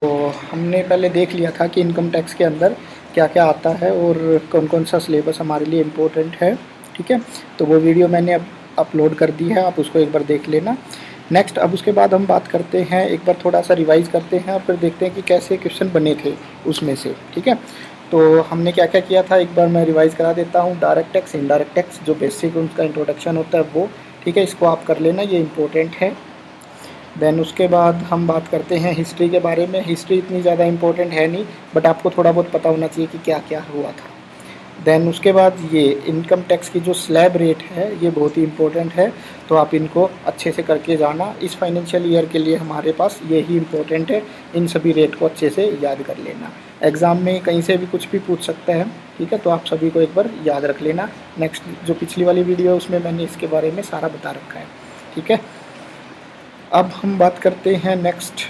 तो हमने पहले देख लिया था कि इनकम टैक्स के अंदर क्या क्या आता है और कौन कौन सा सिलेबस हमारे लिए इम्पोर्टेंट है। ठीक है, तो वो वीडियो मैंने अब अपलोड कर दी है, आप उसको एक बार देख लेना। नेक्स्ट अब उसके बाद हम बात करते हैं, एक बार थोड़ा सा रिवाइज करते हैं और फिर देखते हैं कि कैसे क्वेश्चन बने थे उसमें से। ठीक है, तो हमने क्या क्या किया था एक बार मैं रिवाइज़ करा देता हूँ। डायरेक्ट टैक्स, इनडायरेक्ट टैक्स, जो बेसिक उनका इंट्रोडक्शन होता है वो। ठीक है, इसको आप कर लेना, ये इम्पोर्टेंट है। देन उसके बाद हम बात करते हैं हिस्ट्री के बारे में। हिस्ट्री इतनी ज़्यादा इम्पोर्टेंट है नहीं, बट आपको थोड़ा बहुत पता होना चाहिए कि क्या क्या हुआ था। देन उसके बाद ये इनकम टैक्स की जो स्लैब रेट है ये बहुत ही इम्पोर्टेंट है, तो आप इनको अच्छे से करके जाना। इस फाइनेंशियल ईयर के लिए हमारे पास ये ही इम्पोर्टेंट है, इन सभी रेट को अच्छे से याद कर लेना। एग्ज़ाम में कहीं से भी कुछ भी पूछ सकता है। ठीक है, तो आप सभी को एक बार याद रख लेना। नेक्स्ट जो पिछली वाली वीडियो है उसमें मैंने इसके बारे में सारा बता रखा है। ठीक है, अब हम बात करते हैं नेक्स्ट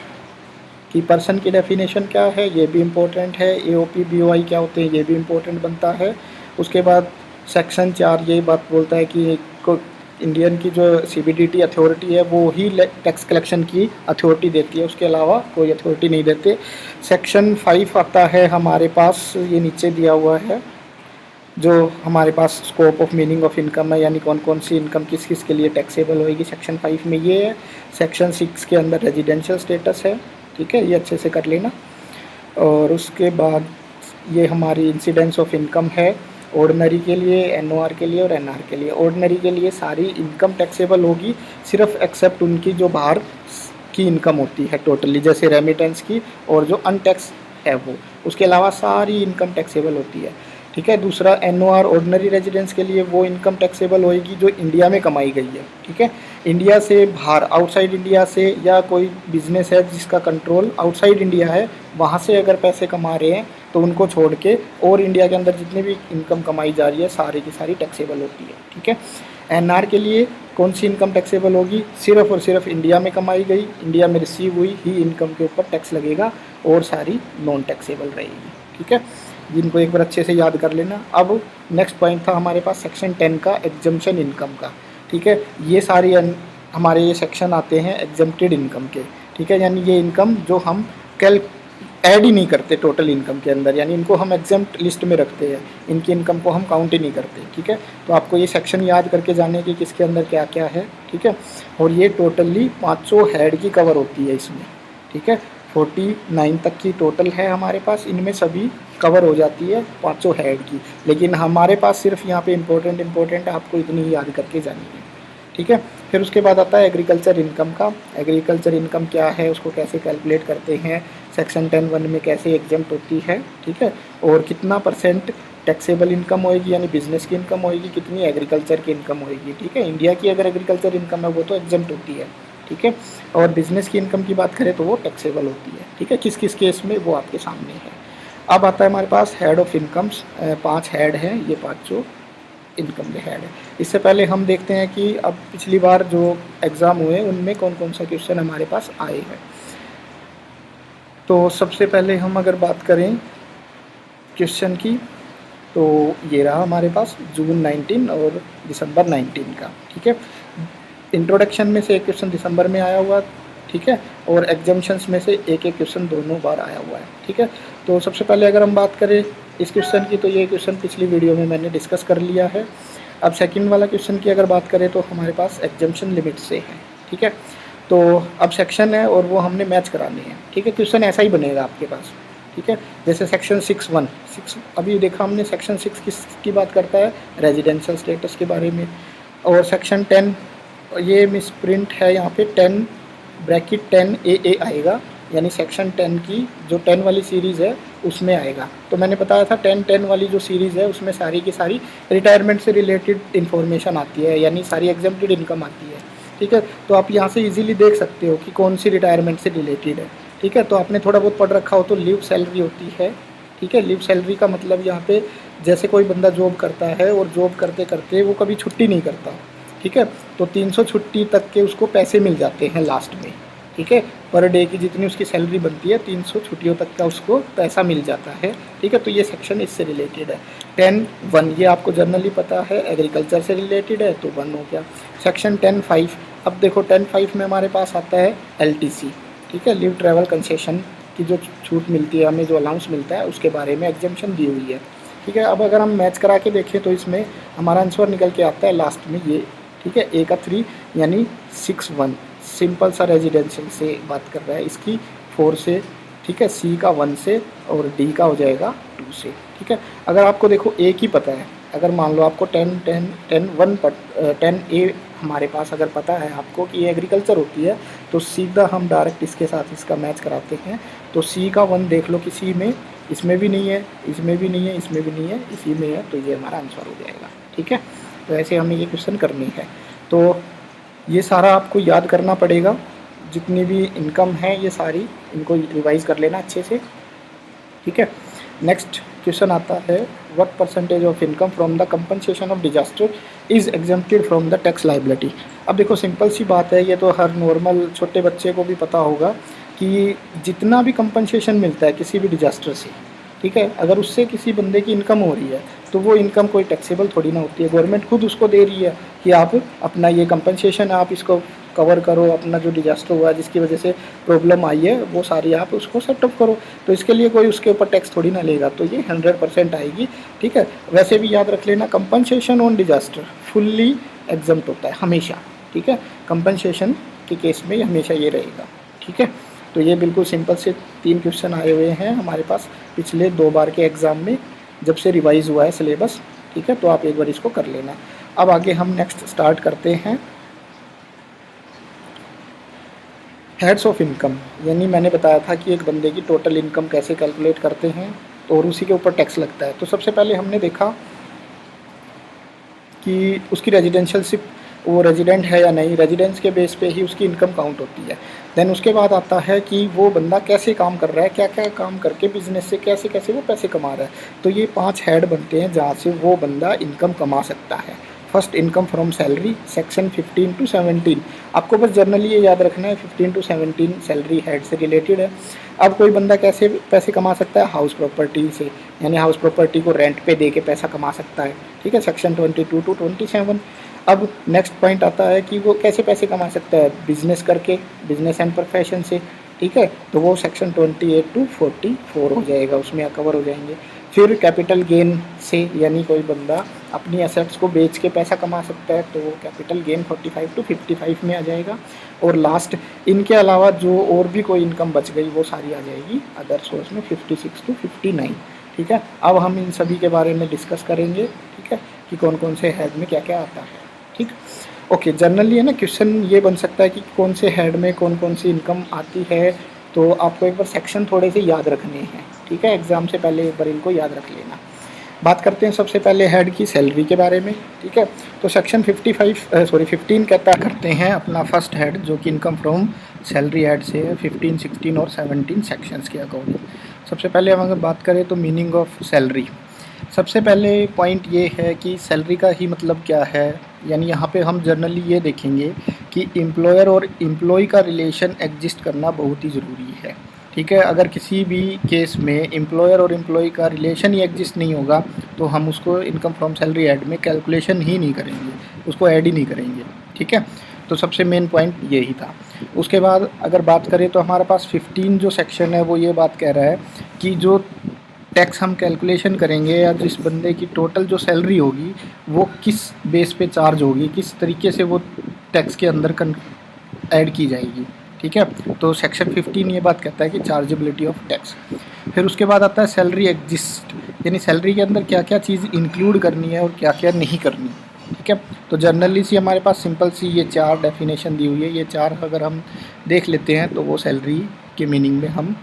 कि पर्सन की डेफिनेशन क्या है, ये भी इम्पोर्टेंट है। एओपी बीओआई क्या होते हैं, ये भी इम्पोर्टेंट बनता है। उसके बाद सेक्शन 4 यही बात बोलता है कि इंडियन की जो सीबीडीटी अथॉरिटी है वो ही टैक्स कलेक्शन की अथॉरिटी देती है, उसके अलावा कोई अथॉरिटी नहीं देते। सेक्शन 5 आता है हमारे पास, ये नीचे दिया हुआ है, जो हमारे पास scope of meaning of income है, यानी कौन कौन सी इनकम किस किस के लिए टैक्सेबल होएगी। सेक्शन 5 में ये है। सेक्शन 6 के अंदर रेजिडेंशियल स्टेटस है। ठीक है, ये अच्छे से कर लेना। और उसके बाद ये हमारी इंसिडेंस ऑफ इनकम है, ऑर्डनरी के लिए, एनओआर के लिए और एनआर के लिए। ऑर्डनरी के लिए सारी इनकम टैक्सेबल होगी, सिर्फ एक्सेप्ट उनकी जो बाहर की इनकम होती है टोटली, जैसे रेमिटेंस की और जो अनटैक्स है वो, उसके अलावा सारी इनकम टैक्सेबल होती है। ठीक है, दूसरा एनओआर ऑर्डिनरी रेजिडेंस के लिए वो इनकम टैक्सेबल होएगी जो इंडिया में कमाई गई है। ठीक है, इंडिया से बाहर, आउटसाइड इंडिया से, या कोई बिजनेस है जिसका कंट्रोल आउटसाइड इंडिया है, वहाँ से अगर पैसे कमा रहे हैं तो उनको छोड़ के और इंडिया के अंदर जितनी भी इनकम कमाई जा रही है सारी की सारी टैक्सेबल होती है। ठीक है, एनआर के लिए कौन सी इनकम टैक्सेबल होगी, सिर्फ और सिर्फ इंडिया में कमाई गई, इंडिया में रिसीव हुई ही इनकम के ऊपर टैक्स लगेगा और सारी नॉन टैक्सेबल रहेगी। ठीक है, जिनको एक बार अच्छे से याद कर लेना। अब नेक्स्ट पॉइंट था हमारे पास सेक्शन 10 का, एग्जम्पशन इनकम का। ठीक है, ये सारी हमारे ये सेक्शन आते हैं एग्जम्प्टेड इनकम के। ठीक है, यानी ये इनकम जो हम ऐड ही नहीं करते टोटल इनकम के अंदर, यानी इनको हम एग्जम्प्ट लिस्ट में रखते हैं, इनकी इनकम को हम काउंट ही नहीं करते। ठीक है, तो आपको ये सेक्शन याद करके जाने की किसके अंदर क्या क्या है। ठीक है, और ये टोटली 500 हेड की कवर होती है इसमें। ठीक है, 49 तक की टोटल है हमारे पास, इनमें सभी कवर हो जाती है 500 हेड की, लेकिन हमारे पास सिर्फ यहाँ पे इम्पोर्टेंट आपको इतनी ही याद करके जानी है। ठीक है, फिर उसके बाद आता है एग्रीकल्चर इनकम का। एग्रीकल्चर इनकम क्या है, उसको कैसे कैलकुलेट करते हैं, सेक्शन 10(1) में कैसे एग्जम्प्ट होती है। ठीक है, और कितना परसेंट टैक्सेबल इनकम होएगी, यानी बिजनेस की इनकम होएगी, कितनी एग्रीकल्चर की इनकम होएगी। ठीक है, इंडिया की अगर एग्रीकल्चर इनकम है वो तो एग्जम्प्ट होती है। ठीक है, और बिजनेस की इनकम की बात करें तो वो टैक्सेबल होती है। ठीक है, किस किस केस में वो आपके सामने है। अब आता है हमारे पास हेड ऑफ इनकम्स, 5 हेड हैं, ये 5 जो इनकम के हेड है। इससे पहले हम देखते हैं कि अब पिछली बार जो एग्ज़ाम हुए उनमें कौन कौन सा क्वेश्चन हमारे पास आए हैं। तो सबसे पहले हम अगर बात करें क्वेश्चन की, तो ये रहा हमारे पास जून 19 और दिसंबर 19 का। ठीक है, इंट्रोडक्शन में से एक क्वेश्चन दिसंबर में आया हुआ। ठीक है, और एग्जाम्शंस में से एक एक क्वेश्चन दोनों बार आया हुआ है। ठीक है, तो सबसे पहले अगर हम बात करें इस क्वेश्चन की, तो ये क्वेश्चन पिछली वीडियो में मैंने डिस्कस कर लिया है। अब सेकंड वाला क्वेश्चन की अगर बात करें तो हमारे पास एग्जाम्शन लिमिट से है। ठीक है, तो अब सेक्शन है और वो हमने मैच कराने हैं। ठीक है, क्वेश्चन ऐसा ही बनेगा आपके पास। ठीक है, जैसे सेक्शन 6(1) अभी देखा हमने, सेक्शन 6 किसकी बात करता है, रेजिडेंशियल स्टेटस के बारे में। और सेक्शन 10, ये मिस प्रिंट है यहाँ पे, 10 ब्रैकेट 10 AA आएगा, यानी सेक्शन 10 की जो 10 वाली सीरीज़ है उसमें आएगा। तो मैंने बताया था 10 वाली जो सीरीज़ है उसमें सारी की सारी रिटायरमेंट से रिलेटेड इन्फॉर्मेशन आती है, यानी सारी एग्जम्प्टेड इनकम आती है। ठीक है, तो आप यहाँ से इजीली देख सकते हो कि कौन सी रिटायरमेंट से रिलेटेड है। ठीक है, तो आपने थोड़ा बहुत पढ़ रखा हो तो लीव सैलरी होती है। ठीक है, लीव सैलरी का मतलब यहाँ पे जैसे कोई बंदा जॉब करता है और जॉब करते करते वो कभी छुट्टी नहीं करता। ठीक है, तो 300 छुट्टी तक के उसको पैसे मिल जाते हैं लास्ट में। ठीक है, पर डे की जितनी उसकी सैलरी बनती है 300 छुट्टियों तक का उसको पैसा मिल जाता है। ठीक है, तो ये सेक्शन इससे रिलेटेड है। 10(1) ये आपको जनरली पता है, एग्रीकल्चर से रिलेटेड है तो 1 हो गया। सेक्शन 10(5), अब देखो 10(5) में हमारे पास आता है LTC। ठीक है, लीव ट्रैवल कंसेशन की जो छूट मिलती है, हमें जो अलाउंस मिलता है उसके बारे में एग्जम्पशन दी हुई है। ठीक है, अब अगर हम मैच करा के देखें तो इसमें हमारा आंसर निकल के आता है लास्ट में ये। ठीक है, ए का 3 यानी 6-1 सिंपल सा रेजिडेंशियल से बात कर रहा है, इसकी 4 से। ठीक है, सी का 1 से और डी का हो जाएगा 2 से। ठीक है, अगर आपको देखो ए की पता है, अगर मान लो आपको 10 ए हमारे पास अगर पता है आपको कि ये एग्रीकल्चर होती है, तो सीधा हम डायरेक्ट इसके साथ इसका मैच कराते हैं। तो सी का 1 देख लो किसी में, इसमें भी नहीं है, इसमें भी नहीं है, इसमें भी नहीं है, इसी में है, तो ये हमारा आंसर हो जाएगा। ठीक है, तो ऐसे हमें ये क्वेश्चन करनी है। तो ये सारा आपको याद करना पड़ेगा, जितनी भी इनकम है ये सारी, इनको रिवाइज़ कर लेना अच्छे से। ठीक है, नेक्स्ट क्वेश्चन आता है, what percentage of income from the compensation of disaster is exempted from the tax liability. अब देखो सिंपल सी बात है, ये तो हर नॉर्मल छोटे बच्चे को भी पता होगा कि जितना भी कंपनसेशन मिलता है किसी भी डिजास्टर से, ठीक है, अगर उससे किसी बंदे की इनकम हो रही है तो वो इनकम कोई टैक्सेबल थोड़ी ना होती है, गवर्नमेंट खुद उसको दे रही है कि आप अपना ये कंपनसेशन आप इसको कवर करो, अपना जो डिजास्टर हुआ जिसकी वजह से प्रॉब्लम आई है वो सारी आप उसको सेटअप करो, तो इसके लिए कोई उसके ऊपर टैक्स थोड़ी ना लेगा, तो ये 100% आएगी। ठीक है, वैसे भी याद रख लेना compensation on disaster fully exempt होता है हमेशा। ठीक है, कंपनसेशन के केस में हमेशा ये रहेगा। ठीक है, तो ये बिल्कुल सिंपल से 3 क्वेश्चन आए हुए हैं हमारे पास पिछले 2 बार के एग्ज़ाम में, जब से रिवाइज़ हुआ है सिलेबस। ठीक है, तो आप एक बार इसको कर लेना। अब आगे हम नेक्स्ट स्टार्ट करते हैं हेड्स ऑफ इनकम, यानी मैंने बताया था कि एक बंदे की टोटल इनकम कैसे कैलकुलेट करते हैं और उसी के ऊपर टैक्स लगता है। तो सबसे पहले हमने देखा कि उसकी रेजिडेंशियलशिप, वो रेजिडेंट है या नहीं, रेजिडेंस के बेस पे ही उसकी इनकम काउंट होती है। देन उसके बाद आता है कि वो बंदा कैसे काम कर रहा है, क्या क्या काम करके बिजनेस से कैसे कैसे वो पैसे कमा रहा है। तो ये 5 हेड बनते हैं जहाँ से वो बंदा इनकम कमा सकता है। First, income from salary, section 15 to 17। आपको बस जर्नली ये याद रखना है 15 to 17 सैलरी हेड से रिलेटेड है। अब कोई बंदा कैसे पैसे कमा सकता है, हाउस प्रॉपर्टी से, यानी हाउस प्रॉपर्टी को रेंट पे दे के पैसा कमा सकता है। ठीक है, सेक्शन 22 to 27। अब नेक्स्ट पॉइंट आता है कि वो कैसे पैसे कमा सकता है, बिजनेस करके, बिजनेस एंड प्रोफेशन से। ठीक है, तो वो सेक्शन 28 to 44 हो जाएगा, उसमें कवर हो जाएंगे। फिर कैपिटल गेन से, यानी कोई बंदा अपनी एसेट्स को बेच के पैसा कमा सकता है, तो वो कैपिटल गेन 45 to 55 में आ जाएगा। और लास्ट, इनके अलावा जो और भी कोई इनकम बच गई वो सारी आ जाएगी अदर सोर्स में 56 to 59। ठीक है, अब हम इन सभी के बारे में डिस्कस करेंगे। ठीक है, कि कौन कौन से हेड में क्या क्या आता है। ठीक, ओके, जनरली है ना क्वेश्चन ये बन सकता है कि कौन से हेड में कौन कौन सी इनकम आती है, तो आपको एक बार सेक्शन थोड़े से याद रखने हैं। ठीक है, एग्जाम से पहले एक बार इनको याद रख लेना। बात करते हैं सबसे पहले हेड की सैलरी के बारे में। ठीक है, तो सेक्शन 15 कहता करते हैं अपना फर्स्ट हेड, जो कि इनकम फ्रॉम सैलरी हेड से है 15, 16 और 17 सेक्शंस के अकॉर्डिंग। सबसे पहले हम अगर बात करें तो मीनिंग ऑफ सैलरी, सबसे पहले पॉइंट ये है कि सैलरी का ही मतलब क्या है, यानी यहाँ पे हम जनरली ये देखेंगे कि एम्प्लॉयर और एम्प्लॉय का रिलेशन एग्जिस्ट करना बहुत ही ज़रूरी है। ठीक है, अगर किसी भी केस में एम्प्लॉयर और एम्प्लॉय का रिलेशन ही एग्जिस्ट नहीं होगा तो हम उसको इनकम फ्रॉम सैलरी ऐड में कैलकुलेशन ही नहीं करेंगे, उसको ऐड ही नहीं करेंगे। ठीक है, तो सबसे मेन पॉइंट यही था। उसके बाद अगर बात करें तो हमारे पास 15 जो सेक्शन है वो ये बात कह रहा है कि जो टैक्स हम कैलकुलेशन करेंगे या जिस बंदे की टोटल जो सैलरी होगी वो किस बेस पे चार्ज होगी, किस तरीके से वो टैक्स के अंदर ऐड की जाएगी। ठीक है, तो सेक्शन 15 ये बात कहता है कि चार्जेबिलिटी ऑफ टैक्स। फिर उसके बाद आता है सैलरी एग्जिस्ट, यानी सैलरी के अंदर क्या क्या चीज़ इंक्लूड करनी है और क्या क्या नहीं करनी। ठीक है, तो जनरली सी हमारे पास सिंपल सी ये 4 डेफिनेशन दी हुई है, ये 4 अगर हम देख लेते हैं तो वो सैलरी के मीनिंग में हम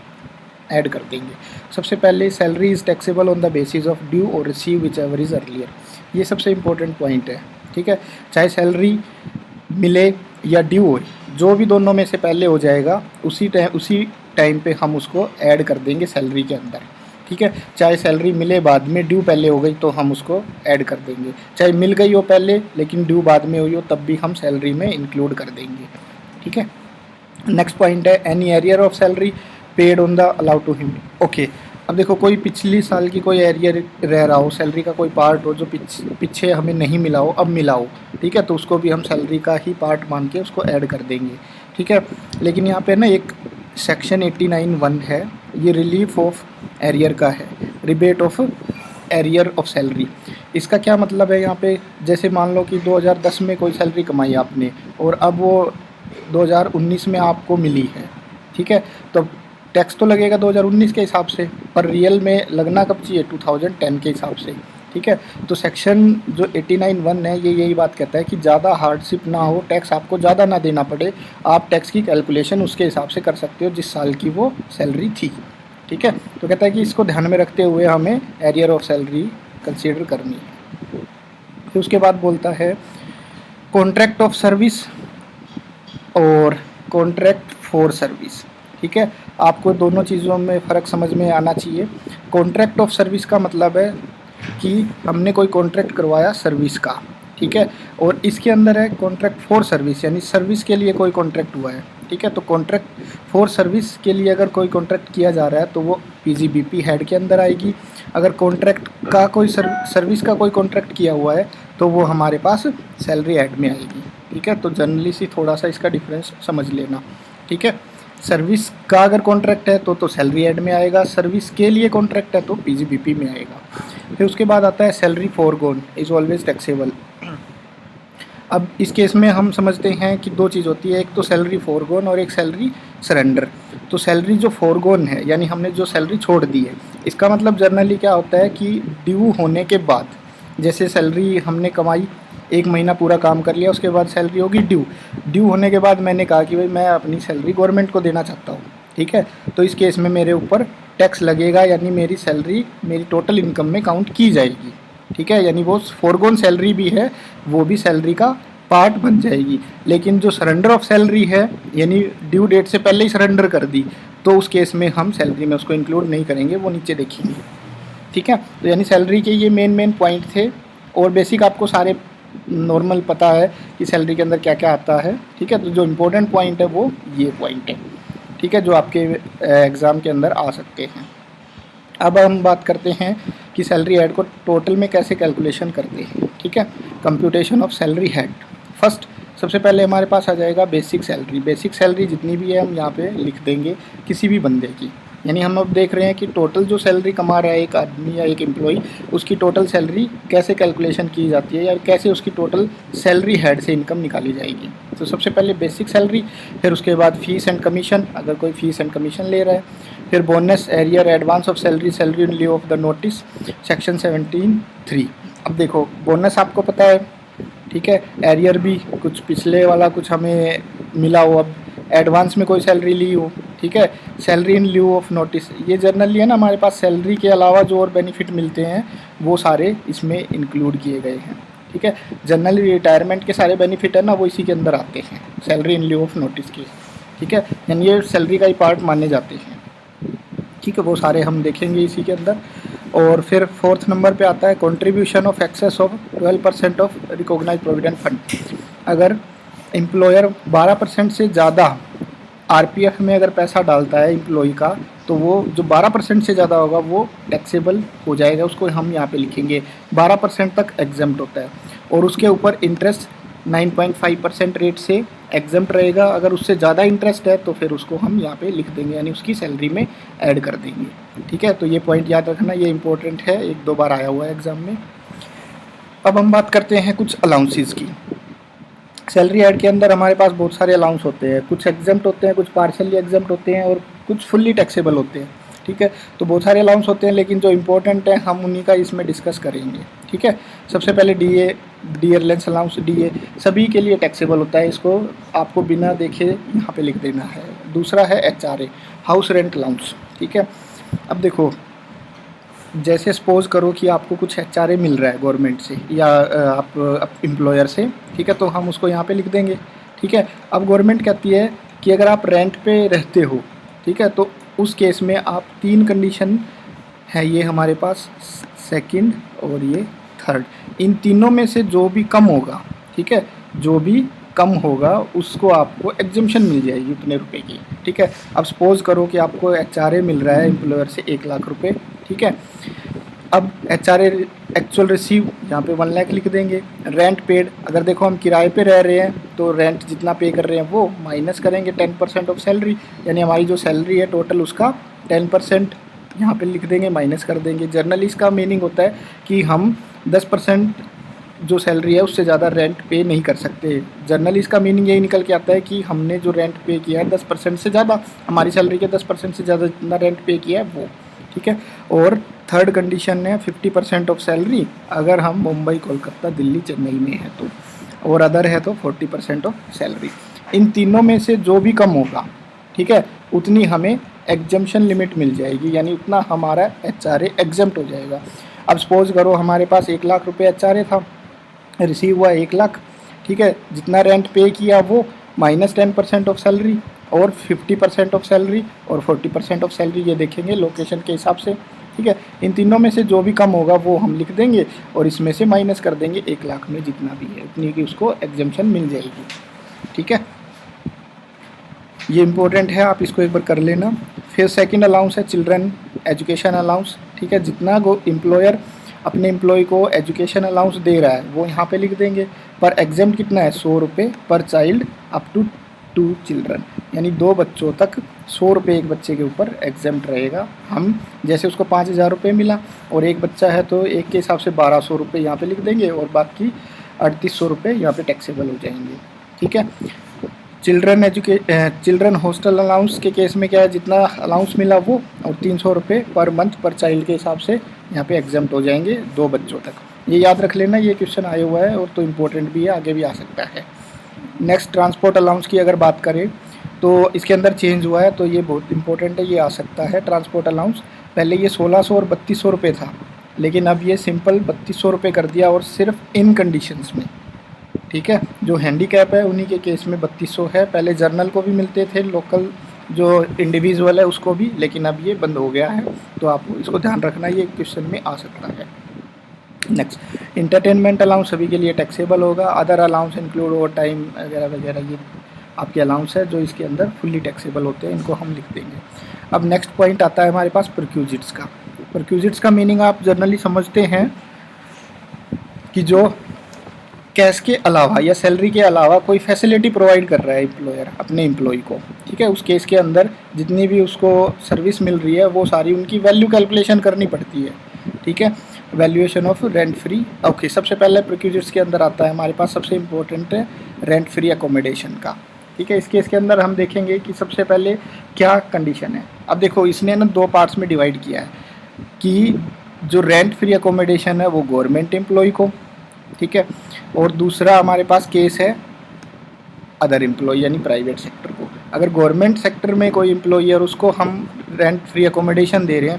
ऐड कर देंगे। सबसे पहले salary is taxable on the basis of due और receive whichever is earlier, ये सबसे इम्पोर्टेंट पॉइंट है। ठीक है, चाहे सैलरी मिले या ड्यू हो, जो भी दोनों में से पहले हो जाएगा उसी टाइम पे हम उसको ऐड कर देंगे सैलरी के अंदर। ठीक है, चाहे सैलरी मिले बाद में, ड्यू पहले हो गई तो हम उसको ऐड कर देंगे, चाहे मिल गई हो पहले लेकिन ड्यू बाद में हुई हो तब भी हम सैलरी में इंक्लूड कर देंगे। ठीक है, नेक्स्ट पॉइंट है any arrear of salary paid on the allow to him. Okay, अब देखो कोई पिछली साल की कोई एरियर रह रहा हो, सैलरी का कोई पार्ट हो जो पीछे हमें नहीं मिला हो, अब मिला हो, ठीक है, तो उसको भी हम सैलरी का ही पार्ट मान के उसको ऐड कर देंगे। ठीक है, लेकिन यहाँ पे ना एक सेक्शन 89(1) है, ये रिलीफ ऑफ एरियर का है, rebate of arrear of salary. इसका क्या मतलब है यहाँ पे, जैसे मान लो कि 2010 में कोई सैलरी कमाई आपने और अब वो 2019 में आपको मिली है, ठीक है, तो टैक्स तो लगेगा 2019 के हिसाब से, पर रियल में लगना कब चाहिए, 2010 के हिसाब से, ठीक है। तो सेक्शन जो 89(1) है ये यही बात कहता है कि ज़्यादा हार्डशिप ना हो, टैक्स आपको ज़्यादा ना देना पड़े, आप टैक्स की कैलकुलेशन उसके हिसाब से कर सकते हो जिस साल की वो सैलरी थी, ठीक है। तो कहता है कि इसको ध्यान में रखते हुए हमें एरियर ऑफ सैलरी कंसीडर करनी है। फिर उसके बाद बोलता है कॉन्ट्रैक्ट ऑफ सर्विस और कॉन्ट्रैक्ट फॉर सर्विस, ठीक है। आपको दोनों चीज़ों में फ़र्क समझ में आना चाहिए। कॉन्ट्रैक्ट ऑफ सर्विस का मतलब है कि हमने कोई कॉन्ट्रैक्ट करवाया सर्विस का, ठीक है, और इसके अंदर है कॉन्ट्रैक्ट फॉर सर्विस, यानी सर्विस के लिए कोई कॉन्ट्रैक्ट हुआ है, ठीक है। तो कॉन्ट्रैक्ट फॉर सर्विस के लिए अगर कोई कॉन्ट्रैक्ट किया जा रहा है तो वो पीजीबीपी हेड के अंदर आएगी। अगर कॉन्ट्रैक्ट का कोई सर्विस का कोई कॉन्ट्रैक्ट किया हुआ है तो वो हमारे पास सैलरी हेड में आएगी, ठीक है। तो जनरली सी थोड़ा सा इसका डिफरेंस समझ लेना, ठीक है। सर्विस का अगर कॉन्ट्रैक्ट है तो सैलरी हेड में आएगा, सर्विस के लिए कॉन्ट्रैक्ट है तो पीजीबीपी में आएगा। फिर उसके बाद आता है salary forgone is always taxable. अब इस केस में हम समझते हैं कि दो चीज़ होती है, एक तो सैलरी फॉरगोन और एक सैलरी सरेंडर। तो सैलरी जो फॉरगोन है यानी हमने जो सैलरी छोड़ दी है, इसका मतलब जनरली क्या होता है कि ड्यू होने के बाद, जैसे सैलरी हमने कमाई, एक महीना पूरा काम कर लिया, उसके बाद सैलरी होगी ड्यू होने के बाद मैंने कहा कि भाई मैं अपनी सैलरी गवर्नमेंट को देना चाहता हूँ, ठीक है। तो इस केस में मेरे ऊपर टैक्स लगेगा, यानी मेरी सैलरी मेरी टोटल इनकम में काउंट की जाएगी, ठीक है। यानी वो फॉरगोन सैलरी भी है, वो भी सैलरी का पार्ट बन जाएगी। लेकिन जो सरेंडर ऑफ सैलरी है, यानी ड्यू डेट से पहले ही सरेंडर कर दी, तो उस केस में हम सैलरी में उसको इंक्लूड नहीं करेंगे, वो नीचे देखेंगे, ठीक है। तो यानी सैलरी के ये मेन पॉइंट थे, और बेसिक आपको सारे नॉर्मल पता है कि सैलरी के अंदर क्या क्या आता है, ठीक है। तो जो इम्पोर्टेंट पॉइंट है वो ये पॉइंट है, ठीक है, जो आपके एग्ज़ाम के अंदर आ सकते हैं। अब हम बात करते हैं कि सैलरी हेड को टोटल में कैसे कैलकुलेशन करते हैं, ठीक है। Computation of salary head. First सबसे पहले हमारे पास आ जाएगा बेसिक सैलरी। बेसिक सैलरी जितनी भी है हम यहाँ पे लिख देंगे किसी भी बंदे की, यानी हम अब देख रहे हैं कि टोटल जो सैलरी कमा रहा है एक आदमी या एक एम्प्लॉई, उसकी टोटल सैलरी कैसे कैलकुलेशन की जाती है या कैसे उसकी टोटल सैलरी हेड से इनकम निकाली जाएगी। तो सबसे पहले बेसिक सैलरी, फिर उसके बाद फीस एंड कमीशन, अगर कोई फीस एंड कमीशन ले रहा है, फिर bonus, arrear, advance of salary, salary in lieu of the notice, section 17(3). अब देखो बोनस आपको पता है, ठीक है, एरियर भी कुछ पिछले वाला कुछ हमें मिला हो, अब एडवांस में कोई सैलरी ली हो, ठीक है, salary in lieu of notice, ये जनरली है ना हमारे पास सैलरी के अलावा जो और बेनिफिट मिलते हैं वो सारे इसमें इंक्लूड किए गए हैं, ठीक है। जनरली रिटायरमेंट के सारे बेनिफिट है ना वो इसी के अंदर आते हैं, salary in lieu of notice के, ठीक है, यानी ये सैलरी का ही पार्ट माने जाते हैं, ठीक है। वो सारे हम देखेंगे इसी के अंदर। और फिर फोर्थ नंबर पे आता है contribution of excess of 12% of recognised provident fund. अगर एम्प्लॉयर 12% से ज़्यादा आरपीएफ में अगर पैसा डालता है एम्प्लॉय का, तो वो जो 12% से ज़्यादा होगा वो टैक्सेबल हो जाएगा, उसको हम यहाँ पे लिखेंगे 12% तक एग्जम्प्ट होता है, और उसके ऊपर इंटरेस्ट 9.5% रेट से एग्जम्प्ट रहेगा। अगर उससे ज़्यादा इंटरेस्ट है तो फिर उसको हम यहाँ पे लिख देंगे, यानी उसकी सैलरी में ऐड कर देंगे, ठीक है। तो ये पॉइंट याद रखना, ये इंपॉर्टेंट है, एक दो बार आया हुआ है एग्ज़ाम में। अब हम बात करते हैं कुछ अलाउंसेस की। सैलरी ऐड के अंदर हमारे पास बहुत सारे अलाउंस होते हैं, कुछ एग्जम्प्ट होते हैं, कुछ पार्शली एग्जम्प्ट होते हैं और कुछ फुल्ली टैक्सेबल होते हैं, ठीक है। तो बहुत सारे अलाउंस होते हैं, लेकिन जो इंपॉर्टेंट है हम उन्हीं का इसमें डिस्कस करेंगे, ठीक है। सबसे पहले डियरलेंस अलाउंस, डीए सभी के लिए टैक्सेबल होता है, इसको आपको बिना देखे यहाँ पे लिख देना है। दूसरा है एचआरए, हाउस रेंट अलाउंस, ठीक है। अब देखो जैसे सपोज करो कि आपको कुछ एचआरए मिल रहा है गवर्नमेंट से या आप एम्प्लॉयर से, ठीक है, तो हम उसको यहाँ पे लिख देंगे, ठीक है। अब गवर्नमेंट कहती है कि अगर आप रेंट पे रहते हो, ठीक है, तो उस केस में आप 3 कंडीशन है ये हमारे पास, सेकंड और ये थर्ड, इन तीनों में से जो भी कम होगा, ठीक है, जो भी कम होगा उसको आपको एग्जम्पशन मिल जाएगी उतने रुपए की, ठीक है। अब सपोज करो कि आपको एचआरए मिल रहा है एम्प्लॉयर से 1 लाख रुपए, ठीक है, अब HRA एक्चुअल रिसीव यहाँ पे 1 लाख लिख देंगे। रेंट पेड, अगर देखो हम किराए पे रह रहे हैं तो रेंट जितना पे कर रहे हैं वो माइनस करेंगे 10% ऑफ सैलरी, यानी हमारी जो सैलरी है टोटल उसका 10% यहाँ पे लिख देंगे, माइनस कर देंगे। जर्नली इसका मीनिंग होता है कि हम 10% जो सैलरी है उससे ज़्यादा रेंट पे नहीं कर सकते। जर्नली इसका मीनिंग यही निकल के आता है कि हमने जो रेंट पे किया है 10% से ज़्यादा, हमारी सैलरी के 10% से ज़्यादा जितना रेंट पे किया है वो, ठीक है। और थर्ड कंडीशन है 50% ऑफ सैलरी, अगर हम मुंबई, कोलकाता, दिल्ली, चेन्नई में है तो, और अदर है तो 40% ऑफ सैलरी। इन तीनों में से जो भी कम होगा, ठीक है, उतनी हमें एग्जम्पशन लिमिट मिल जाएगी, यानी उतना हमारा HRA एग्जम्प्ट हो जाएगा। अब सपोज करो हमारे पास 1 लाख रुपये HRA था, रिसीव हुआ 1 लाख, ठीक है, जितना रेंट पे किया वो माइनस 10% ऑफ सैलरी और 50% ऑफ सैलरी और 40% ऑफ सैलरी, ये देखेंगे लोकेशन के हिसाब से, ठीक है। इन तीनों में से जो भी कम होगा वो हम लिख देंगे और इसमें से माइनस कर देंगे 1 लाख में जितना भी है उतनी की उसको एग्जम्पशन मिल जाएगी, ठीक है। ये इम्पोर्टेंट है, आप इसको एक बार कर लेना। फिर सेकंड अलाउंस है चिल्ड्रन एजुकेशन अलाउंस, ठीक है, जितना वो एम्प्लॉयर अपने एम्प्लॉय को एजुकेशन अलाउंस दे रहा है वो यहाँ पे लिख देंगे। पर एग्जाम्प्ट कितना है, 100 रुपये पर चाइल्ड अप टू 2 चिल्ड्रन, यानी 2 बच्चों तक 100 रुपये एक बच्चे के ऊपर एग्जाम्प्ट रहेगा। हम जैसे उसको 5000 रुपये मिला और एक बच्चा है तो एक के हिसाब से 1200 रुपये यहाँ पे लिख देंगे और बाकी 3800 रुपये यहाँ पे टैक्सेबल हो जाएंगे, ठीक है। चिल्ड्रन हॉस्टल अलाउंस के केस में क्या है, जितना अलाउंस मिला वो और 300 रुपये पर मंथ पर चाइल्ड के हिसाब से यहाँ पे एग्जाम्प्ट हो जाएंगे 2 बच्चों तक। ये याद रख लेना, ये क्वेश्चन आया हुआ है और तो इम्पोर्टेंट भी है, आगे भी आ सकता है। नेक्स्ट ट्रांसपोर्ट अलाउंस की अगर बात करें तो इसके अंदर चेंज हुआ है, तो ये बहुत इंपॉर्टेंट है, ये आ सकता है ट्रांसपोर्ट अलाउंस। पहले ये 1600 और 3200 रुपये था, लेकिन अब ये सिंपल 3200 रुपये कर दिया और सिर्फ इन कंडीशंस में, ठीक है। जो हैंडीकैप है उन्हीं के केस में 3200 है। पहले जर्नल को भी मिलते थे, लोकल जो इंडिविजुअल है उसको भी, लेकिन अब ये बंद हो गया है, तो आप इसको ध्यान रखना, ये क्वेश्चन में आ सकता है। नेक्स्ट इंटरटेनमेंट अलाउंस सभी के लिए टैक्सेबल होगा। Other allowance include over time वगैरह वगैरह, ये आपके अलाउंस है जो इसके अंदर फुल्ली टैक्सेबल होते हैं, इनको हम लिख देंगे। अब नेक्स्ट पॉइंट आता है हमारे पास परक्यूजिट्स का। परक्यूजिट्स का मीनिंग आप जनरली समझते हैं कि जो कैश के अलावा या सैलरी के अलावा कोई फैसिलिटी प्रोवाइड कर रहा है एम्प्लॉयर अपने एम्प्लॉय को, ठीक है। उस केस के अंदर जितनी भी उसको सर्विस मिल रही है वो सारी उनकी वैल्यू कैलकुलेशन करनी पड़ती है, ठीक है। Valuation of rent free, okay. सबसे पहले प्रोक्यूजर्स के अंदर आता है हमारे पास, सबसे इम्पोर्टेंट है रेंट फ्री अकोमोडेशन का, ठीक है। इस केस के अंदर हम देखेंगे कि सबसे पहले क्या कंडीशन है। अब देखो इसने ना 2 पार्ट्स में डिवाइड किया है कि जो रेंट फ्री अकोमोडेशन है वो गवर्नमेंट एम्प्लॉय को, ठीक है, और दूसरा हमारे पास केस है अदर एम्प्लॉय यानी प्राइवेट सेक्टर को। अगर गवर्नमेंट सेक्टर में कोई एम्प्लॉय और उसको हम रेंट फ्री अकोमोडेशन दे रहे हैं,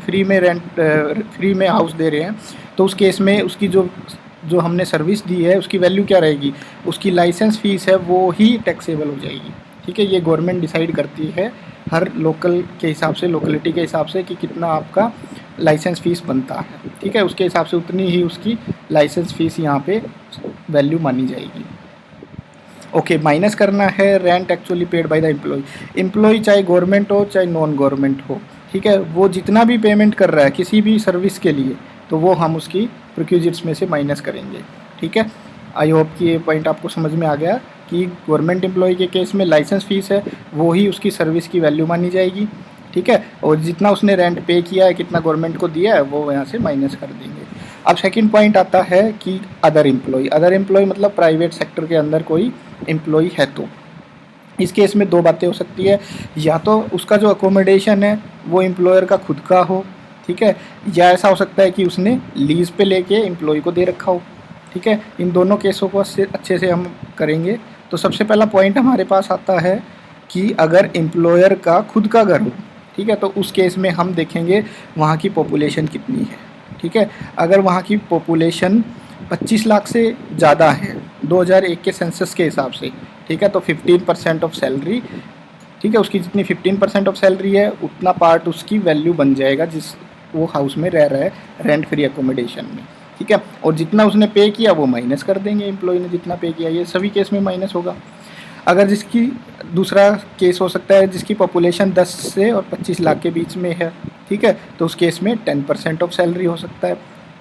फ्री में हाउस दे रहे हैं, तो उस केस में उसकी जो हमने सर्विस दी है उसकी वैल्यू क्या रहेगी, उसकी लाइसेंस फ़ीस है वो ही टैक्सेबल हो जाएगी, ठीक है। ये गवर्नमेंट डिसाइड करती है हर लोकल के हिसाब से, लोकेलिटी के हिसाब से कि कितना आपका लाइसेंस फ़ीस बनता है, ठीक है। उसके हिसाब से उतनी ही उसकी लाइसेंस फ़ीस यहाँ पे वैल्यू मानी जाएगी, ओके। माइनस करना है rent actually paid by the employee. Employee चाहे गवर्नमेंट हो चाहे नॉन गवर्नमेंट हो, ठीक है, वो जितना भी पेमेंट कर रहा है किसी भी सर्विस के लिए तो वो हम उसकी प्रोक्यूजिट्स में से माइनस करेंगे, ठीक है। आई होप कि ये पॉइंट आपको समझ में आ गया कि गवर्नमेंट एम्प्लॉय के केस में लाइसेंस फ़ीस है वो ही उसकी सर्विस की वैल्यू मानी जाएगी, ठीक है, और जितना उसने रेंट पे किया है, कितना गवर्नमेंट को दिया है, वो यहाँ से माइनस कर देंगे। अब सेकंड पॉइंट आता है कि अदर एम्प्लॉय मतलब प्राइवेट सेक्टर के अंदर कोई एम्प्लॉय है तो इस केस में 2 बातें हो सकती है, या तो उसका जो अकोमोडेशन है वो एम्प्लॉयर का खुद का हो, ठीक है, या ऐसा हो सकता है कि उसने लीज़ पे लेके एम्प्लॉय को दे रखा हो, ठीक है। इन दोनों केसों को अच्छे से हम करेंगे। तो सबसे पहला पॉइंट हमारे पास आता है कि अगर एम्प्लॉयर का खुद का घर हो, ठीक है, तो उस केस में हम देखेंगे वहाँ की पॉपुलेशन कितनी है, ठीक है। अगर वहाँ की पॉपुलेशन 25 लाख से ज़्यादा है 2001 के सेंसस के हिसाब से, ठीक है, तो 15% ऑफ सैलरी, ठीक है, उसकी जितनी 15% ऑफ सैलरी है उतना पार्ट उसकी वैल्यू बन जाएगा जिस वो हाउस में रह रहा है रेंट फ्री अकोमोडेशन में, ठीक है। और जितना उसने पे किया वो माइनस कर देंगे, एम्प्लॉय ने जितना पे किया, ये सभी केस में माइनस होगा। अगर जिसकी दूसरा केस हो सकता है जिसकी पॉपुलेशन 10 से और 25 लाख के बीच में है, ठीक है, तो उस केस में 10% ऑफ सैलरी हो सकता है।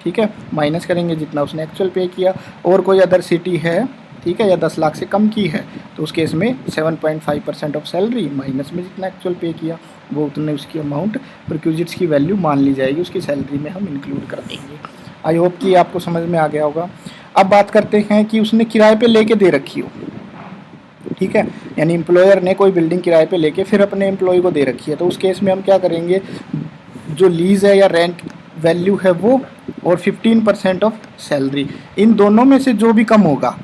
ठीक है, माइनस करेंगे जितना उसने एक्चुअल पे किया। और कोई अदर सिटी है, ठीक है, या 10 लाख से कम की है, तो उस केस में 7.5% ऑफ सैलरी माइनस में जितना एक्चुअल पे किया वो उतने उसकी अमाउंट परक्यूजिट्स की वैल्यू मान ली जाएगी, उसकी सैलरी में हम इंक्लूड कर देंगे। आई होप कि आपको समझ में आ गया होगा। अब बात करते हैं कि उसने किराए पे लेके दे रखी हो, ठीक है, यानी एम्प्लॉयर ने कोई बिल्डिंग किराए पे लेके फिर अपने एम्प्लॉय को दे रखी है, तो उस केस में हम क्या करेंगे, जो लीज़ है या रेंट वैल्यू है वो और 15% ऑफ सैलरी, इन दोनों में से जो भी कम होगा,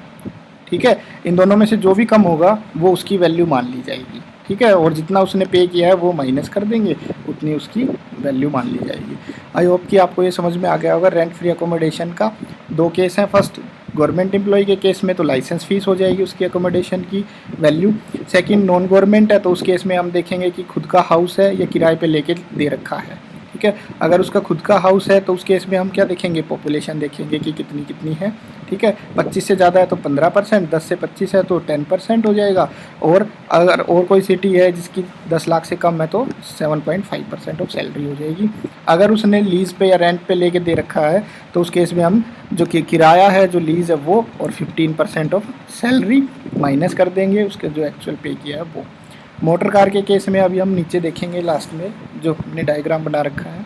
ठीक है, इन दोनों में से जो भी कम होगा वो उसकी वैल्यू मान ली जाएगी, ठीक है, और जितना उसने पे किया है वो माइनस कर देंगे, उतनी उसकी वैल्यू मान ली जाएगी। आई होप कि आपको ये समझ में आ गया होगा। रेंट फ्री अकोमोडेशन का दो केस हैं, फर्स्ट गवर्नमेंट एम्प्लॉय के केस में तो लाइसेंस फीस हो जाएगी उसकी अकोमोडेशन की वैल्यू, सेकंड नॉन गवर्नमेंट है तो उस केस में हम देखेंगे कि खुद का हाउस है या किराए पे लेके दे रखा है, ठीक है। अगर उसका खुद का हाउस है तो उस केस में हम क्या देखेंगे, पॉपुलेशन देखेंगे कि कितनी कितनी है, ठीक है, 25 से ज़्यादा है तो 15%, 10 से 25 है तो 10% हो जाएगा, और अगर और कोई सिटी है जिसकी 10 लाख से कम है तो 7.5% ऑफ सैलरी हो जाएगी। अगर उसने लीज़ पे या रेंट पे लेके दे रखा है तो उस केस में हम जो कि किराया है, जो लीज़ है वो, और 15% ऑफ सैलरी माइनस कर देंगे उसके जो एक्चुअल पे किया है वो। मोटर कार के केस में अभी हम नीचे देखेंगे लास्ट में जो हमने डायग्राम बना रखा है।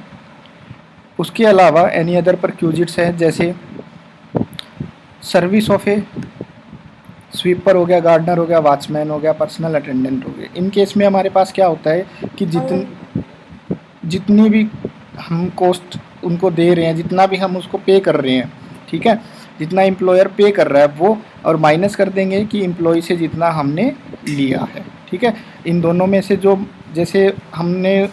उसके अलावा एनी अदर परक्यूजिट्स है, जैसे सर्विस ऑफ ए स्वीपर हो गया, गार्डनर हो गया, वॉचमैन हो गया, पर्सनल अटेंडेंट हो गया। इन केस में हमारे पास क्या होता है कि जितनी भी हम कॉस्ट उनको दे रहे हैं, जितना भी हम उसको पे कर रहे हैं, ठीक है, जितना एम्प्लॉयर पे कर रहा है वो, और माइनस कर देंगे कि एम्प्लॉय से जितना हमने लिया है, ठीक है। इन दोनों में से जो, जैसे हमने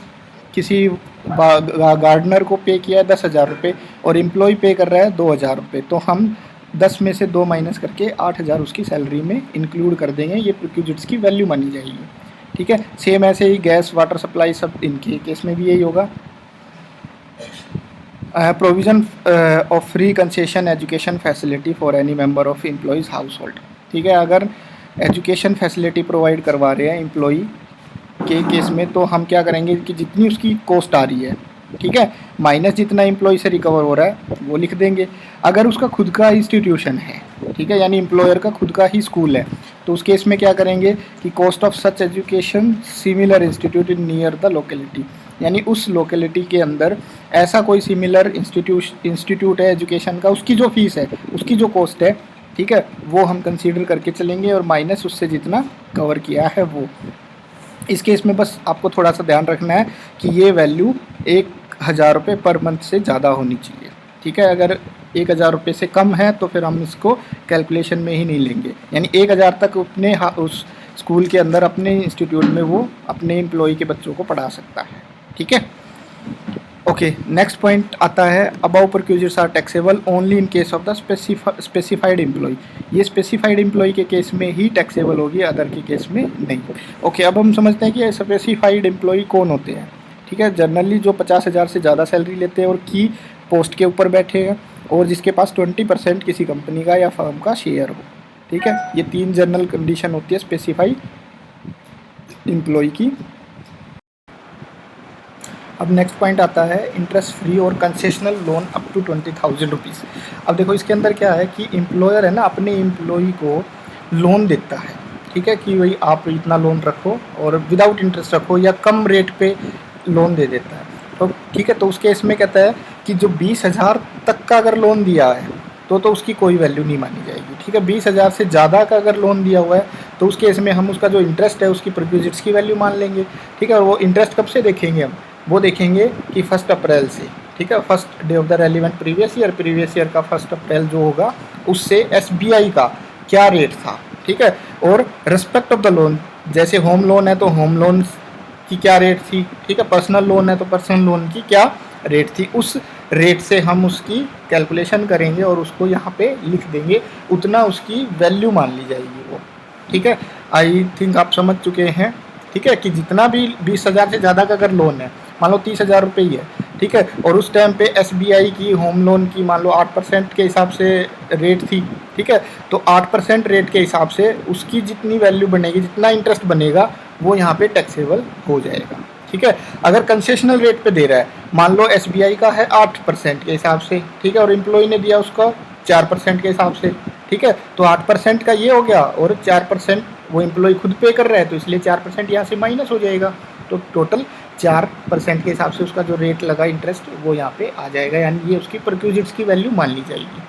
किसी गार्डनर को पे किया है 10,000 रुपये और एम्प्लॉय पे कर रहा है 2,000 रुपये, तो हम 10 में से 2 माइनस करके 8,000 उसकी सैलरी में इंक्लूड कर देंगे, ये परक्यूजिट्स की वैल्यू मानी जाएगी, ठीक है। सेम ऐसे ही गैस, वाटर सप्लाई, सब इनके केस में भी यही होगा। Provision of free concession education facility for any member of employees house hold, ठीक है, अगर एजुकेशन फैसिलिटी प्रोवाइड करवा रहे हैं एम्प्लॉई के केस में तो हम क्या करेंगे कि जितनी उसकी कॉस्ट आ रही है, ठीक है, माइनस जितना एम्प्लॉय से रिकवर हो रहा है वो लिख देंगे। अगर उसका खुद का इंस्टीट्यूशन है, ठीक है, यानी एम्प्लॉयर का खुद का ही स्कूल है, तो उस केस में क्या करेंगे कि cost of such education similar institute in near the locality, यानी उस लोकेलिटी के अंदर ऐसा कोई सिमिलर इंस्टीट्यूट है एजुकेशन का, उसकी जो फीस है, उसकी जो कॉस्ट है, ठीक है, वो हम कंसीडर करके चलेंगे और माइनस उससे जितना कवर किया है वो। इस केस में बस आपको थोड़ा सा ध्यान रखना है कि ये वैल्यू 1,000 रुपये पर मंथ से ज़्यादा होनी चाहिए, ठीक है। अगर 1,000 रुपये से कम है तो फिर हम इसको कैलकुलेशन में ही नहीं लेंगे, यानी 1,000 तक अपने उस स्कूल के अंदर अपने इंस्टीट्यूट में वो अपने एम्प्लॉई के बच्चों को पढ़ा सकता है, ठीक है। ओके, नेक्स्ट पॉइंट आता है about perquisites are taxable only in case of the specified employee. ये स्पेसिफाइड एम्प्लॉय के केस में ही टैक्सेबल होगी, अदर के केस में नहीं। ओके, अब हम समझते हैं कि स्पेसिफाइड एम्प्लॉय कौन होते हैं, ठीक है। जनरली जो 50,000 से ज़्यादा सैलरी लेते हैं और की पोस्ट के ऊपर बैठे हैं और जिसके पास 20% किसी कंपनी का या फर्म का शेयर हो, ठीक है। ये 3 जनरल कंडीशन होती है स्पेसिफाइड एम्प्लॉय की। अब नेक्स्ट पॉइंट आता है इंटरेस्ट फ्री और concessional loan up to 20,000 rupees. अब देखो इसके अंदर क्या है कि एम्प्लॉयर है ना अपने एम्प्लॉई को लोन देता है, ठीक है, कि भाई आप इतना लोन रखो और विदाउट इंटरेस्ट रखो या कम रेट पे लोन दे देता है, तो ठीक है। तो उस केस में कहता है कि जो 20,000 तक का अगर लोन दिया है तो उसकी कोई वैल्यू नहीं मानी जाएगी, ठीक है। 20,000 से ज़्यादा का अगर लोन दिया हुआ है तो उस केस में हम उसका जो इंटरेस्ट है उसकी परक्यूजिट्स की वैल्यू मान लेंगे, ठीक है। और वो इंटरेस्ट कब से देखेंगे हम, वो देखेंगे कि 1 अप्रैल से, ठीक है, first day of the relevant previous year का 1 अप्रैल जो होगा उससे SBI का क्या रेट था, ठीक है। और रिस्पेक्ट ऑफ द लोन, जैसे होम लोन है तो होम लोन की क्या रेट थी, ठीक है, पर्सनल लोन है तो पर्सनल लोन की क्या रेट थी, उस रेट से हम उसकी कैलकुलेशन करेंगे और उसको यहाँ पे लिख देंगे, उतना उसकी वैल्यू मान ली जाएगी वो, ठीक है। आई थिंक आप समझ चुके हैं, ठीक है, कि जितना भी 20,000 से ज़्यादा का अगर लोन है, मान लो 30,000 रुपये ही है, ठीक है, और उस टाइम पे SBI की होम लोन की मान लो 8% के हिसाब से रेट थी, ठीक है, तो 8% रेट के हिसाब से उसकी जितनी वैल्यू बनेगी, जितना इंटरेस्ट बनेगा वो यहाँ पे टैक्सेबल हो जाएगा, ठीक है। अगर कंसेशनल रेट पे दे रहा है, मान लो SBI का है 8% के हिसाब से, ठीक है, और एम्प्लॉय ने दिया उसका 4% के हिसाब से, ठीक है, तो 8% का ये हो गया और 4% वो एम्प्लॉय खुद पे कर रहा है, तो इसलिए 4% यहाँ से माइनस हो जाएगा, तो टोटल 4% के हिसाब से उसका जो रेट लगा इंटरेस्ट वो यहाँ पे आ जाएगा, यानी ये उसकी परक्यूजिट्स की वैल्यू मान ली जाएगी।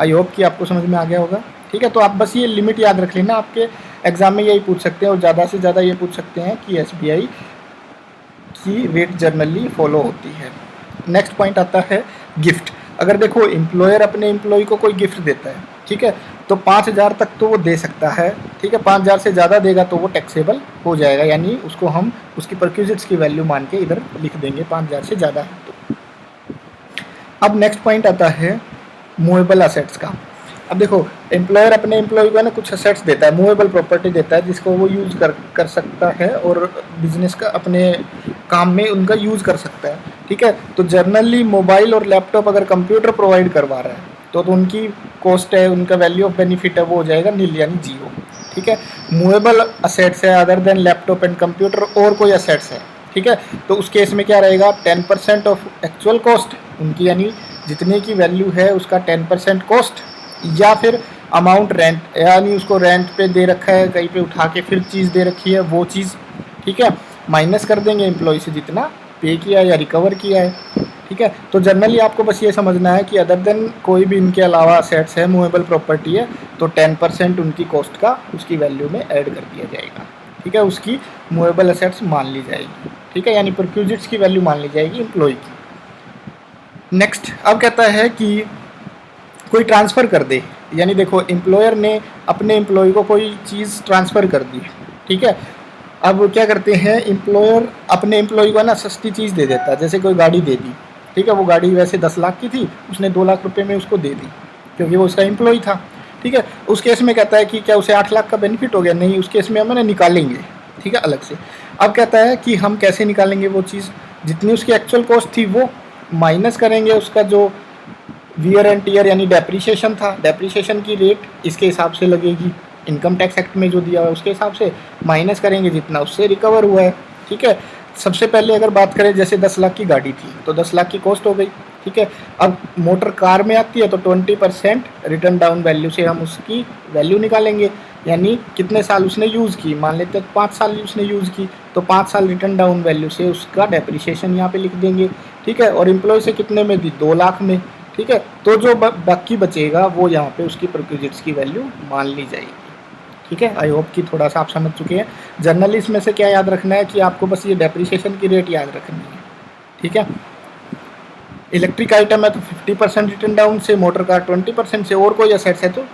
आई होप कि आपको समझ में आ गया होगा, ठीक है। तो आप बस ये लिमिट याद रख लेना, आपके एग्जाम में यही पूछ सकते हैं और ज़्यादा से ज़्यादा ये पूछ सकते हैं कि SBI की रेट जनरली फॉलो होती है। नेक्स्ट पॉइंट आता है गिफ्ट। अगर देखो एम्प्लॉयर अपने एम्प्लॉय को कोई गिफ्ट देता है, ठीक है, तो 5,000 तक तो वो दे सकता है, ठीक है, 5,000 से ज़्यादा देगा तो वो टैक्सेबल हो जाएगा, यानी उसको हम उसकी परक्यूजिट्स की वैल्यू मान के इधर लिख देंगे 5,000 से ज़्यादा है तो। अब नेक्स्ट पॉइंट आता है मूवेबल असेट्स का। अब देखो एम्प्लॉयर अपने एम्प्लॉय को ना कुछ असेट्स देता है, मूवेबल प्रॉपर्टी देता है जिसको वो यूज़ कर सकता है और बिजनेस का अपने काम में उनका यूज़ कर सकता है, ठीक है। तो जनरली मोबाइल और लैपटॉप अगर कंप्यूटर प्रोवाइड करवा रहा है तो उनकी कॉस्ट है, उनका वैल्यू ऑफ बेनिफिट है वो हो जाएगा नील यानी जीरो, ठीक है। मूवेबल असेट्स है other than laptop and computer और कोई असेट्स है, ठीक है, तो उस केस में क्या रहेगा 10% ऑफ एक्चुअल कॉस्ट उनकी, यानी जितने की वैल्यू है उसका 10% कॉस्ट, या फिर अमाउंट रेंट, यानी उसको रेंट पे दे रखा है कहीं पे उठा के फिर चीज़ दे रखी है वो चीज़, ठीक है, माइनस कर देंगे एम्प्लॉय से जितना पे किया या रिकवर किया है, ठीक है। तो जनरली आपको बस ये समझना है कि अदर देन कोई भी इनके अलावा असेट्स है, मूवेबल प्रॉपर्टी है, तो 10% उनकी कॉस्ट का उसकी वैल्यू में ऐड कर दिया जाएगा, ठीक है, उसकी मूवेबल असेट्स मान ली जाएगी, ठीक है, यानी परक्यूजिट्स की वैल्यू मान ली जाएगी एम्प्लॉय की। नेक्स्ट अब कहता है कि कोई ट्रांसफ़र कर दे, यानी देखो एम्प्लॉयर ने अपने एम्प्लॉय को कोई चीज़ ट्रांसफ़र कर दी, ठीक है। अब क्या करते हैं एम्प्लॉयर अपने एम्प्लॉय को ना सस्ती चीज़ दे देता है, जैसे कोई गाड़ी दे दी, ठीक है, वो गाड़ी वैसे 10 लाख की थी, उसने 2 लाख रुपए में उसको दे दी क्योंकि वो उसका एम्प्लॉय था, ठीक है। उस केस में कहता है कि क्या उसे 8 लाख का बेनिफिट हो गया, नहीं, उस केस में हम निकालेंगे, ठीक है, अलग से। अब कहता है कि हम कैसे निकालेंगे वो चीज़, जितनी उसकी एक्चुअल कॉस्ट थी वो माइनस करेंगे उसका जो वियर एंड टीयर यानी डेप्रीशिएशन था, डेप्रीशिएशन की रेट इसके हिसाब से लगेगी, इनकम टैक्स एक्ट में जो दिया हुआ है उसके हिसाब से माइनस करेंगे जितना उससे रिकवर हुआ है, ठीक है। सबसे पहले अगर बात करें जैसे 10 लाख की गाड़ी थी तो 10 लाख की कॉस्ट हो गई, ठीक है। अब मोटर कार में आती है तो 20% रिटर्न डाउन वैल्यू से हम उसकी वैल्यू निकालेंगे, यानी कितने साल उसने यूज़ की, मान लेते हैं 5 साल उसने यूज़ की, तो 5 साल रिटर्न डाउन वैल्यू से उसका डेप्रीशिएशन यहाँ पे लिख देंगे, ठीक है। और एम्प्लॉय से कितने में दी, 2 लाख में, ठीक है। तो जो बाकी बचेगा वो यहाँ पे उसकी परक्यूजिट्स की वैल्यू मान ली जाएगी, ठीक है। आई होप कि थोड़ा सा आप समझ चुके हैं। जनरली इसमें से क्या याद रखना है कि आपको बस ये डेप्रीशिएशन की रेट याद रखनी है, ठीक है। इलेक्ट्रिक आइटम है तो 50% रिटर्न डाउन से, मोटर कार 20% से, और कोई असेट्स है तो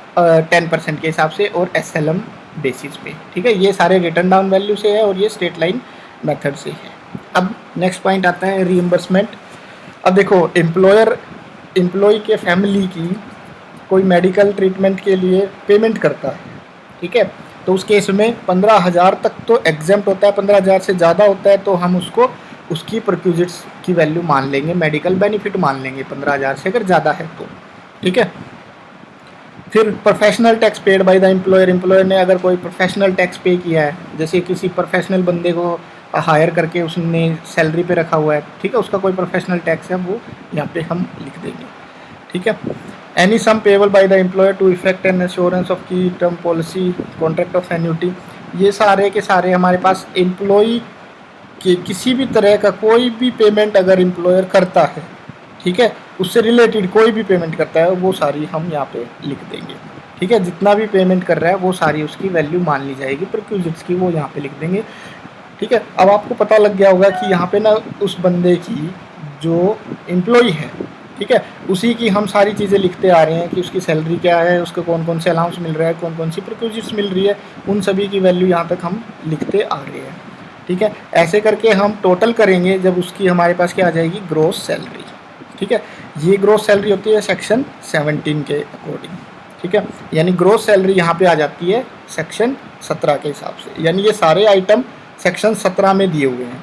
10% के हिसाब से और SLM बेसिस पे, ठीक है। ये सारे रिटर्न डाउन वैल्यू से है और ये स्ट्रेट लाइन मेथड से है। अब नेक्स्ट पॉइंट आता है रीइंबर्समेंट। अब देखो एम्प्लॉय के फैमिली की कोई मेडिकल ट्रीटमेंट के लिए पेमेंट करता है, ठीक है, तो उस केस में 15,000 तक तो एग्जेम्प्ट होता है, 15,000 से ज़्यादा होता है तो हम उसको उसकी परक्यूजिट्स की वैल्यू मान लेंगे, मेडिकल बेनिफिट मान लेंगे 15,000 से अगर ज़्यादा है तो, ठीक है। फिर professional tax paid by the employer ने अगर कोई प्रोफेशनल टैक्स पे किया है, जैसे किसी प्रोफेशनल बंदे को हायर करके उसने सैलरी पे रखा हुआ है, ठीक है, उसका कोई प्रोफेशनल टैक्स है वो यहाँ पे हम लिख देंगे, ठीक है। Any sum payable by the employer to effect an assurance of की term policy contract of annuity, ये सारे के सारे हमारे पास एम्प्लॉय के किसी भी तरह का कोई भी पेमेंट अगर एम्प्लॉयर करता है, ठीक है, उससे रिलेटेड कोई भी पेमेंट करता है वो सारी हम यहाँ पे लिख देंगे, ठीक है। जितना भी पेमेंट कर रहा है वो सारी उसकी वैल्यू मान ली जाएगी परक्यूजिट्स की, वो यहाँ पे लिख देंगे, ठीक है। अब आपको पता लग गया होगा कि यहाँ पे ना उस बंदे की जो एम्प्लॉय है, ठीक है, उसी की हम सारी चीज़ें लिखते आ रहे हैं कि उसकी सैलरी क्या है, उसको कौन कौन से अलाउंस मिल रहा है, कौन कौन सी परक्यूजिट्स मिल रही है, उन सभी की वैल्यू यहाँ तक हम लिखते आ रहे हैं, ठीक है। ऐसे करके हम टोटल करेंगे जब उसकी हमारे पास क्या आ जाएगी, ग्रॉस सैलरी, ठीक है। ये ग्रॉस सैलरी होती है सेक्शन 17 के अकॉर्डिंग, ठीक है, यानी ग्रॉस सैलरी यहाँ पे आ जाती है सेक्शन 17 के हिसाब से, यानी ये सारे आइटम सेक्शन 17 में दिए हुए हैं,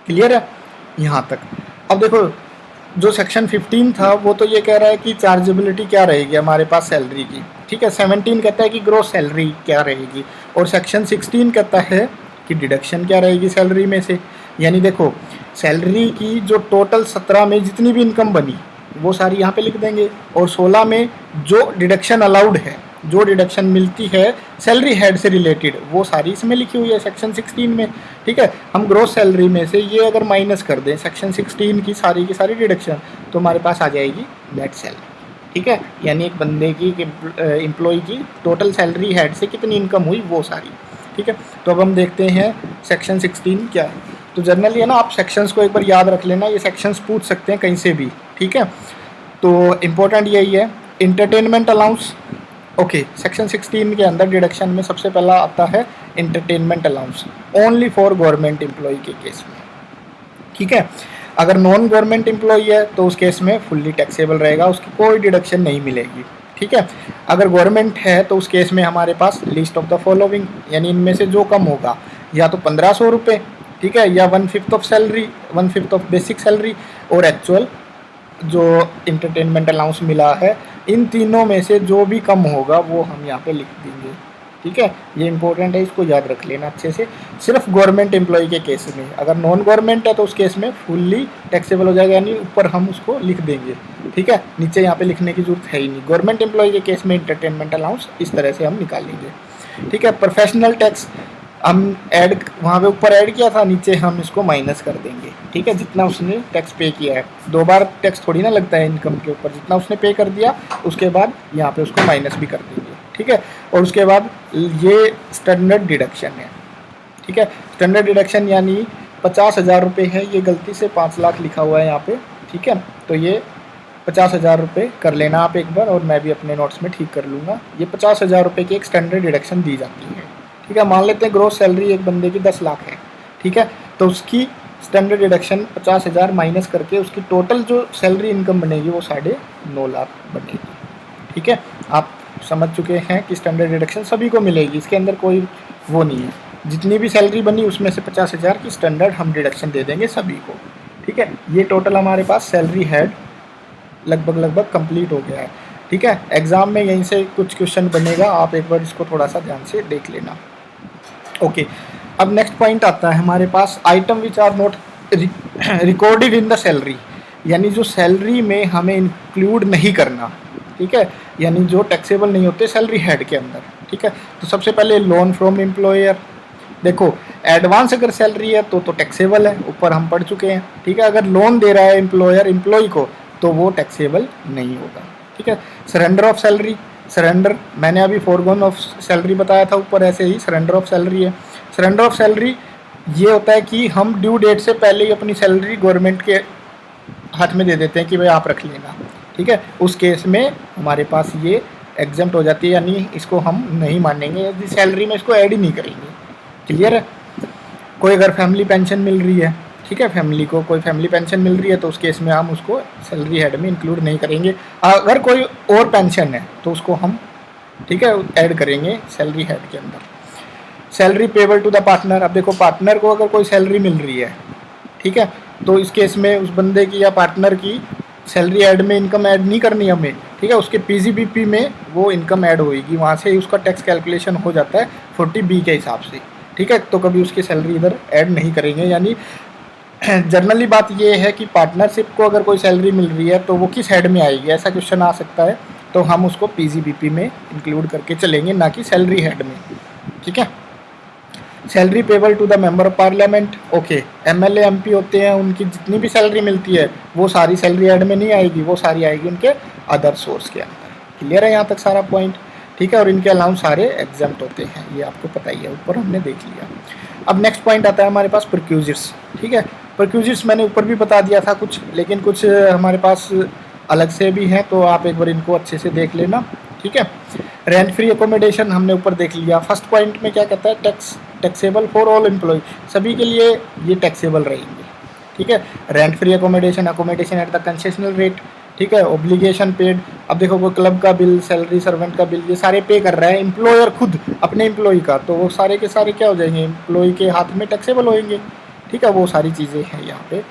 क्लियर है यहाँ तक। अब देखो जो सेक्शन 15 था वो तो ये कह रहा है कि चार्जेबिलिटी क्या रहेगी हमारे पास सैलरी की, ठीक है। 17 कहता है कि ग्रॉस सैलरी क्या रहेगी, और सेक्शन 16 कहता है कि डिडक्शन क्या रहेगी सैलरी में से। यानी देखो सैलरी की जो टोटल 17 में जितनी भी इनकम बनी वो सारी यहाँ पे लिख देंगे, और 16 में जो डिडक्शन अलाउड है, जो डिडक्शन मिलती है सैलरी हेड से रिलेटेड, वो सारी इसमें लिखी हुई है सेक्शन 16 में। ठीक है, हम ग्रोस सैलरी में से ये अगर माइनस कर दें सेक्शन 16 की सारी डिडक्शन, तो हमारे पास आ जाएगी नेट सैलरी। ठीक है, यानी एक बंदे की एम्प्लॉय की टोटल सैलरी हेड से कितनी इनकम हुई वो सारी। ठीक है, तो अब हम देखते हैं सेक्शन 16 क्या है। तो जनरली है ना, आप सेक्शंस को एक बार याद रख लेना, ये सेक्शंस पूछ सकते हैं कहीं से भी। ठीक है, तो इम्पोर्टेंट यही है। इंटरटेनमेंट अलाउंस, ओके, सेक्शन 16 के अंदर डिडक्शन में सबसे पहला आता है entertainment allowance, only for government employee के केस में। ठीक है, अगर नॉन गवर्नमेंट एम्प्लॉय है तो उस केस में फुल्ली टैक्सेबल रहेगा, उसकी कोई डिडक्शन नहीं मिलेगी। ठीक है, अगर गवर्नमेंट है तो उस केस में हमारे पास लिस्ट ऑफ द फॉलोइंग, यानी इनमें से जो कम होगा या तो 1500 रुपये, ठीक है, या 1/5 of salary, 1/5 of basic salary, और एक्चुअल जो इंटरटेनमेंट अलाउंस मिला है, इन तीनों में से जो भी कम होगा वो हम यहाँ पे लिख देंगे। ठीक है, ये इंपॉर्टेंट है, इसको याद रख लेना अच्छे से। सिर्फ गवर्नमेंट एम्प्लॉय के केस में, अगर नॉन गवर्नमेंट है तो उस केस में फुल्ली टैक्सेबल हो जाएगा, यानी ऊपर हम उसको लिख देंगे। ठीक है, नीचे यहाँ पे लिखने की जरूरत है ही नहीं। गवर्नमेंट एम्प्लॉय के केस में इंटरटेनमेंट अलाउंस इस तरह से हम निकालेंगे। ठीक है, प्रोफेशनल टैक्स हम ऐड वहाँ पे ऊपर ऐड किया था, नीचे हम इसको माइनस कर देंगे। ठीक है, जितना उसने टैक्स पे किया है, 2 बार टैक्स थोड़ी ना लगता है इनकम के ऊपर, जितना उसने पे कर दिया उसके बाद यहाँ पे उसको माइनस भी कर देंगे। ठीक है, और उसके बाद ये स्टैंडर्ड डिडक्शन है। ठीक है, स्टैंडर्ड डिडक्शन यानी 50,000 रुपये है, ये गलती से 5 लाख लिखा हुआ है यहाँ पे। ठीक है, तो ये 50,000 रुपये कर लेना आप एक बार, और मैं भी अपने नोट्स में ठीक कर लूँगा। ये 50,000 रुपये की एक स्टैंडर्ड डिडक्शन दी जाती है। ठीक है, मान लेते हैं ग्रोस सैलरी एक बंदे की 10 लाख है। ठीक है, तो उसकी स्टैंडर्ड डिडक्शन 50,000 माइनस करके उसकी टोटल जो सैलरी इनकम बनेगी वो 9.5 लाख बनेगी। ठीक है, आप समझ चुके हैं कि स्टैंडर्ड डिडक्शन सभी को मिलेगी, इसके अंदर कोई वो नहीं है। जितनी भी सैलरी बनी उसमें से 50,000 की स्टैंडर्ड हम डिडक्शन दे देंगे सभी को। ठीक है, ये टोटल हमारे पास सैलरी हेड लगभग कंप्लीट हो गया है। ठीक है, एग्ज़ाम में यहीं से कुछ क्वेश्चन बनेगा, आप एक बार इसको थोड़ा सा ध्यान से देख लेना। ओके, अब नेक्स्ट पॉइंट आता है हमारे पास items which are not recorded in the salary, यानी जो सैलरी में हमें इंक्लूड नहीं करना। ठीक है, यानी जो टैक्सेबल नहीं होते सैलरी हेड के अंदर। ठीक है, तो सबसे पहले लोन फ्रॉम एम्प्लॉयर। देखो एडवांस अगर सैलरी है तो टैक्सेबल है, ऊपर हम पढ़ चुके हैं। ठीक है, अगर लोन दे रहा है एम्प्लॉयर एम्प्लॉय को तो वो टैक्सेबल नहीं होगा। ठीक है, सरेंडर ऑफ सैलरी, सरेंडर मैंने अभी फोरगोन ऑफ सैलरी बताया था ऊपर, ऐसे ही सरेंडर ऑफ सैलरी है। सरेंडर ऑफ सैलरी ये होता है कि हम ड्यू डेट से पहले ही अपनी सैलरी गवर्नमेंट के हाथ में दे देते हैं कि भाई आप रख लेना। ठीक है, उस केस में हमारे पास ये एग्जम्प्ट हो जाती है, यानी इसको हम नहीं मानेंगे, यदि सैलरी में इसको ऐड ही नहीं करेंगे। क्लियर है? कोई अगर फैमिली पेंशन मिल रही है, ठीक है, फैमिली को कोई फैमिली पेंशन मिल रही है तो उस केस में हम उसको सैलरी हेड में इंक्लूड नहीं करेंगे। अगर कोई और पेंशन है तो उसको हम, ठीक है, ऐड करेंगे सैलरी हेड के अंदर। Salary payable to the partner, अब देखो पार्टनर को अगर कोई सैलरी मिल रही है, ठीक है, तो इस केस में उस बंदे की या पार्टनर की सैलरी ऐड में इनकम ऐड नहीं करनी हमें। ठीक है, उसके पीजीबीपी में वो इनकम ऐड होएगी, वहाँ से ही उसका टैक्स कैलकुलेशन हो जाता है 40B के हिसाब से। ठीक है, तो कभी उसकी सैलरी इधर ऐड नहीं करेंगे। यानी जनरली बात ये है कि पार्टनरशिप को अगर कोई सैलरी मिल रही है तो वो किस हेड में आएगी, ऐसा क्वेश्चन आ सकता है, तो हम उसको पीजीबीपी में इंक्लूड करके चलेंगे, ना कि सैलरी हेड में। ठीक है, salary payable to the member of parliament, okay, MLA MP होते हैं, उनकी जितनी भी सैलरी मिलती है वो सारी सैलरी हेड में नहीं आएगी, वो सारी आएगी उनके अदर सोर्स के अंदर। क्लियर है यहाँ तक सारा पॉइंट? ठीक है, और इनके अलाउंस सारे एग्जाम्प्ट होते हैं, ये आपको पता ही है, ऊपर हमने देख लिया। अब नेक्स्ट पॉइंट आता है हमारे पास परक्यूजर्स। ठीक है, परक्यूजर्स मैंने ऊपर भी बता दिया था कुछ, लेकिन कुछ हमारे पास अलग से भी हैं, तो आप एक बार इनको अच्छे से देख लेना। ठीक है, रेंट फ्री एकोमोडेशन हमने ऊपर देख लिया। फर्स्ट पॉइंट में क्या कहता है, टैक्सेबल फॉर ऑल एम्प्लॉय, सभी के लिए ये टैक्सेबल रहेंगे। ठीक है, rent free accommodation at the concessional rate. ठीक है, ओब्लिगेशन पेड, अब देखो कोई क्लब का बिल, सैलरी सर्वेंट का बिल, ये सारे पे कर रहा है एम्प्लॉयर खुद अपने एम्प्लॉय का, तो वो सारे के सारे क्या हो जाएंगे, एम्प्लॉय के हाथ में टैक्सेबल होंगे। ठीक है, वो सारी चीज़ें हैं यहाँ पे।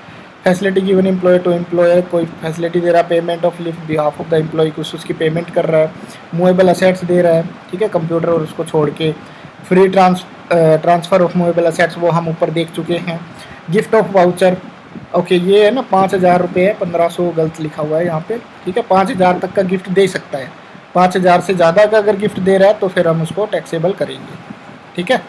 Facility given employer to employer, कोई फैसिलिटी दे रहा है, payment of leave behalf of the employee, कुछ उसकी पेमेंट कर रहा है, मूवेबल असेट्स दे रहा है, ठीक है, कंप्यूटर और उसको छोड़ के। Free transfer of movable assets वो हम ऊपर देख चुके हैं। गिफ्ट ऑफ वाउचर, ओके ये है ना 5,000 रुपये है, 1500 गलत लिखा हुआ है यहाँ पे, ठीक है। 5,000 तक का गिफ्ट दे सकता है, 5,000 से ज़्यादा का अगर गिफ्ट दे रहा है तो फिर हम उसको टैक्सेबल करेंगे, ठीक है।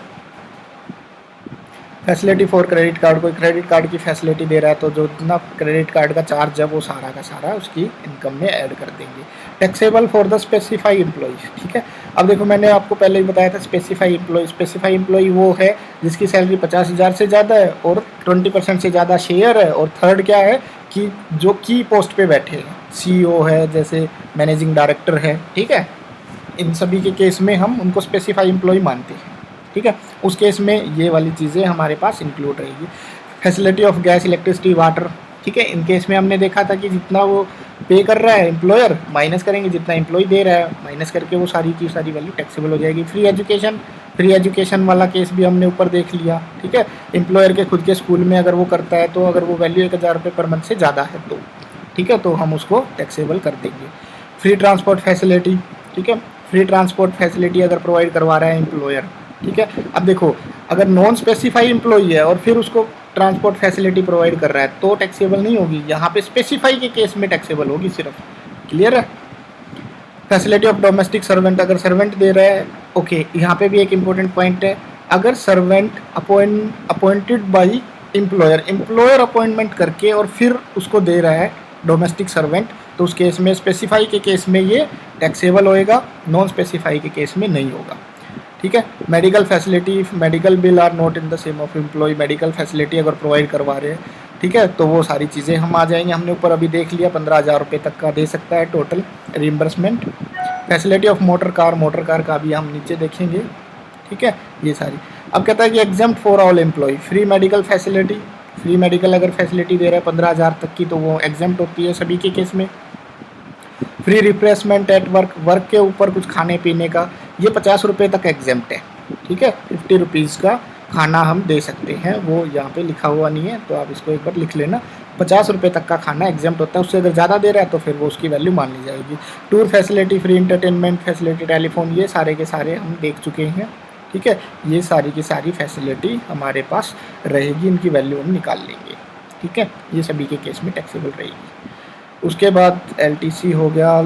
फैसिलिटी फॉर क्रेडिट कार्ड, कोई क्रेडिट कार्ड की फैसिलिटी दे रहा है तो जो इतना क्रेडिट कार्ड का चार्ज है वो सारा का सारा उसकी इनकम में ऐड कर देंगे। Taxable for the specified employee, ठीक है। अब देखो मैंने आपको पहले ही बताया था स्पेसिफाई एम्प्लॉय वो है जिसकी सैलरी 50,000 से ज़्यादा है और 20% से ज़्यादा शेयर है, और थर्ड क्या है कि जो की पोस्ट पे बैठे हैं, CEO है, जैसे मैनेजिंग डायरेक्टर है, ठीक है। इन सभी के केस में हम उनको स्पेसिफाई एम्प्लॉय मानते हैं, ठीक है। उस केस में ये वाली चीज़ें हमारे पास इंक्लूड रहेगी। Facility of gas, electricity, water, ठीक है। इन केस में हमने देखा था कि जितना वो पे कर रहा है एम्प्लॉयर माइनस करेंगे जितना एम्प्लॉय दे रहा है, माइनस करके वो सारी की सारी वैल्यू टैक्सेबल हो जाएगी। फ्री एजुकेशन वाला केस भी हमने ऊपर देख लिया, ठीक है। एम्प्लॉयर के खुद के स्कूल में अगर वो करता है तो अगर वो वैल्यू 1,000 रुपये पर मंथ से ज़्यादा है तो, ठीक है, तो हम उसको टैक्सेबल कर देंगे। फ्री ट्रांसपोर्ट फैसिलिटी, ठीक है। फ्री ट्रांसपोर्ट फैसिलिटी अगर प्रोवाइड करवा रहा है एम्प्लॉयर, ठीक है। अब देखो अगर नॉन स्पेसिफाई एम्प्लॉई है और फिर उसको ट्रांसपोर्ट फैसिलिटी प्रोवाइड कर रहा है तो टैक्सेबल नहीं होगी, यहाँ पे स्पेसिफाई के केस में टैक्सेबल होगी सिर्फ, क्लियर है। फैसिलिटी ऑफ डोमेस्टिक सर्वेंट, अगर सर्वेंट दे रहा है, ओके यहाँ पे भी एक इम्पोर्टेंट पॉइंट है, अगर servant appointed by employer appointment करके और फिर उसको दे रहा है डोमेस्टिक सर्वेंट तो उस केस में स्पेसिफाई के केस में ये टैक्सेबल होएगा, नॉन स्पेसिफाई के केस में नहीं होगा, ठीक है। Medical facility, medical bill are not in the same of employee, medical facility अगर प्रोवाइड करवा रहे हैं, ठीक है, तो वो सारी चीज़ें हम आ जाएंगे। हमने ऊपर अभी देख लिया 15,000 रुपये तक का दे सकता है total reimbursement. Facility of motor car का भी हम नीचे देखेंगे, ठीक है, ये सारी। अब कहता है कि exempt for all employ, free medical facility, free medical अगर फैसिलिटी दे रहा है 15,000 तक की तो वो एग्जाम्प्ट होती है सभी के केस में। फ्री रिफ्रेशमेंट एट वर्क के ऊपर कुछ खाने पीने का, ये 50 रुपये तक एग्जाम्प्ट है, ठीक है। 50 रुपीज़ का खाना हम दे सकते हैं, वो यहाँ पे लिखा हुआ नहीं है तो आप इसको एक बार लिख लेना। 50 रुपये तक का खाना एग्जाम्प्ट होता है, उससे अगर ज़्यादा दे रहा है तो फिर वो उसकी वैल्यू मान ली जाएगी। Tour facility, free entertainment facility, telephone, ये सारे के सारे हम देख चुके हैं, ठीक है। ये सारी की सारी फैसिलिटी हमारे पास रहेगी, इनकी वैल्यू हम निकाल लेंगे, ठीक है। ये सभी के केस में टैक्सेबल रहेगी। उसके बाद LTC हो गया,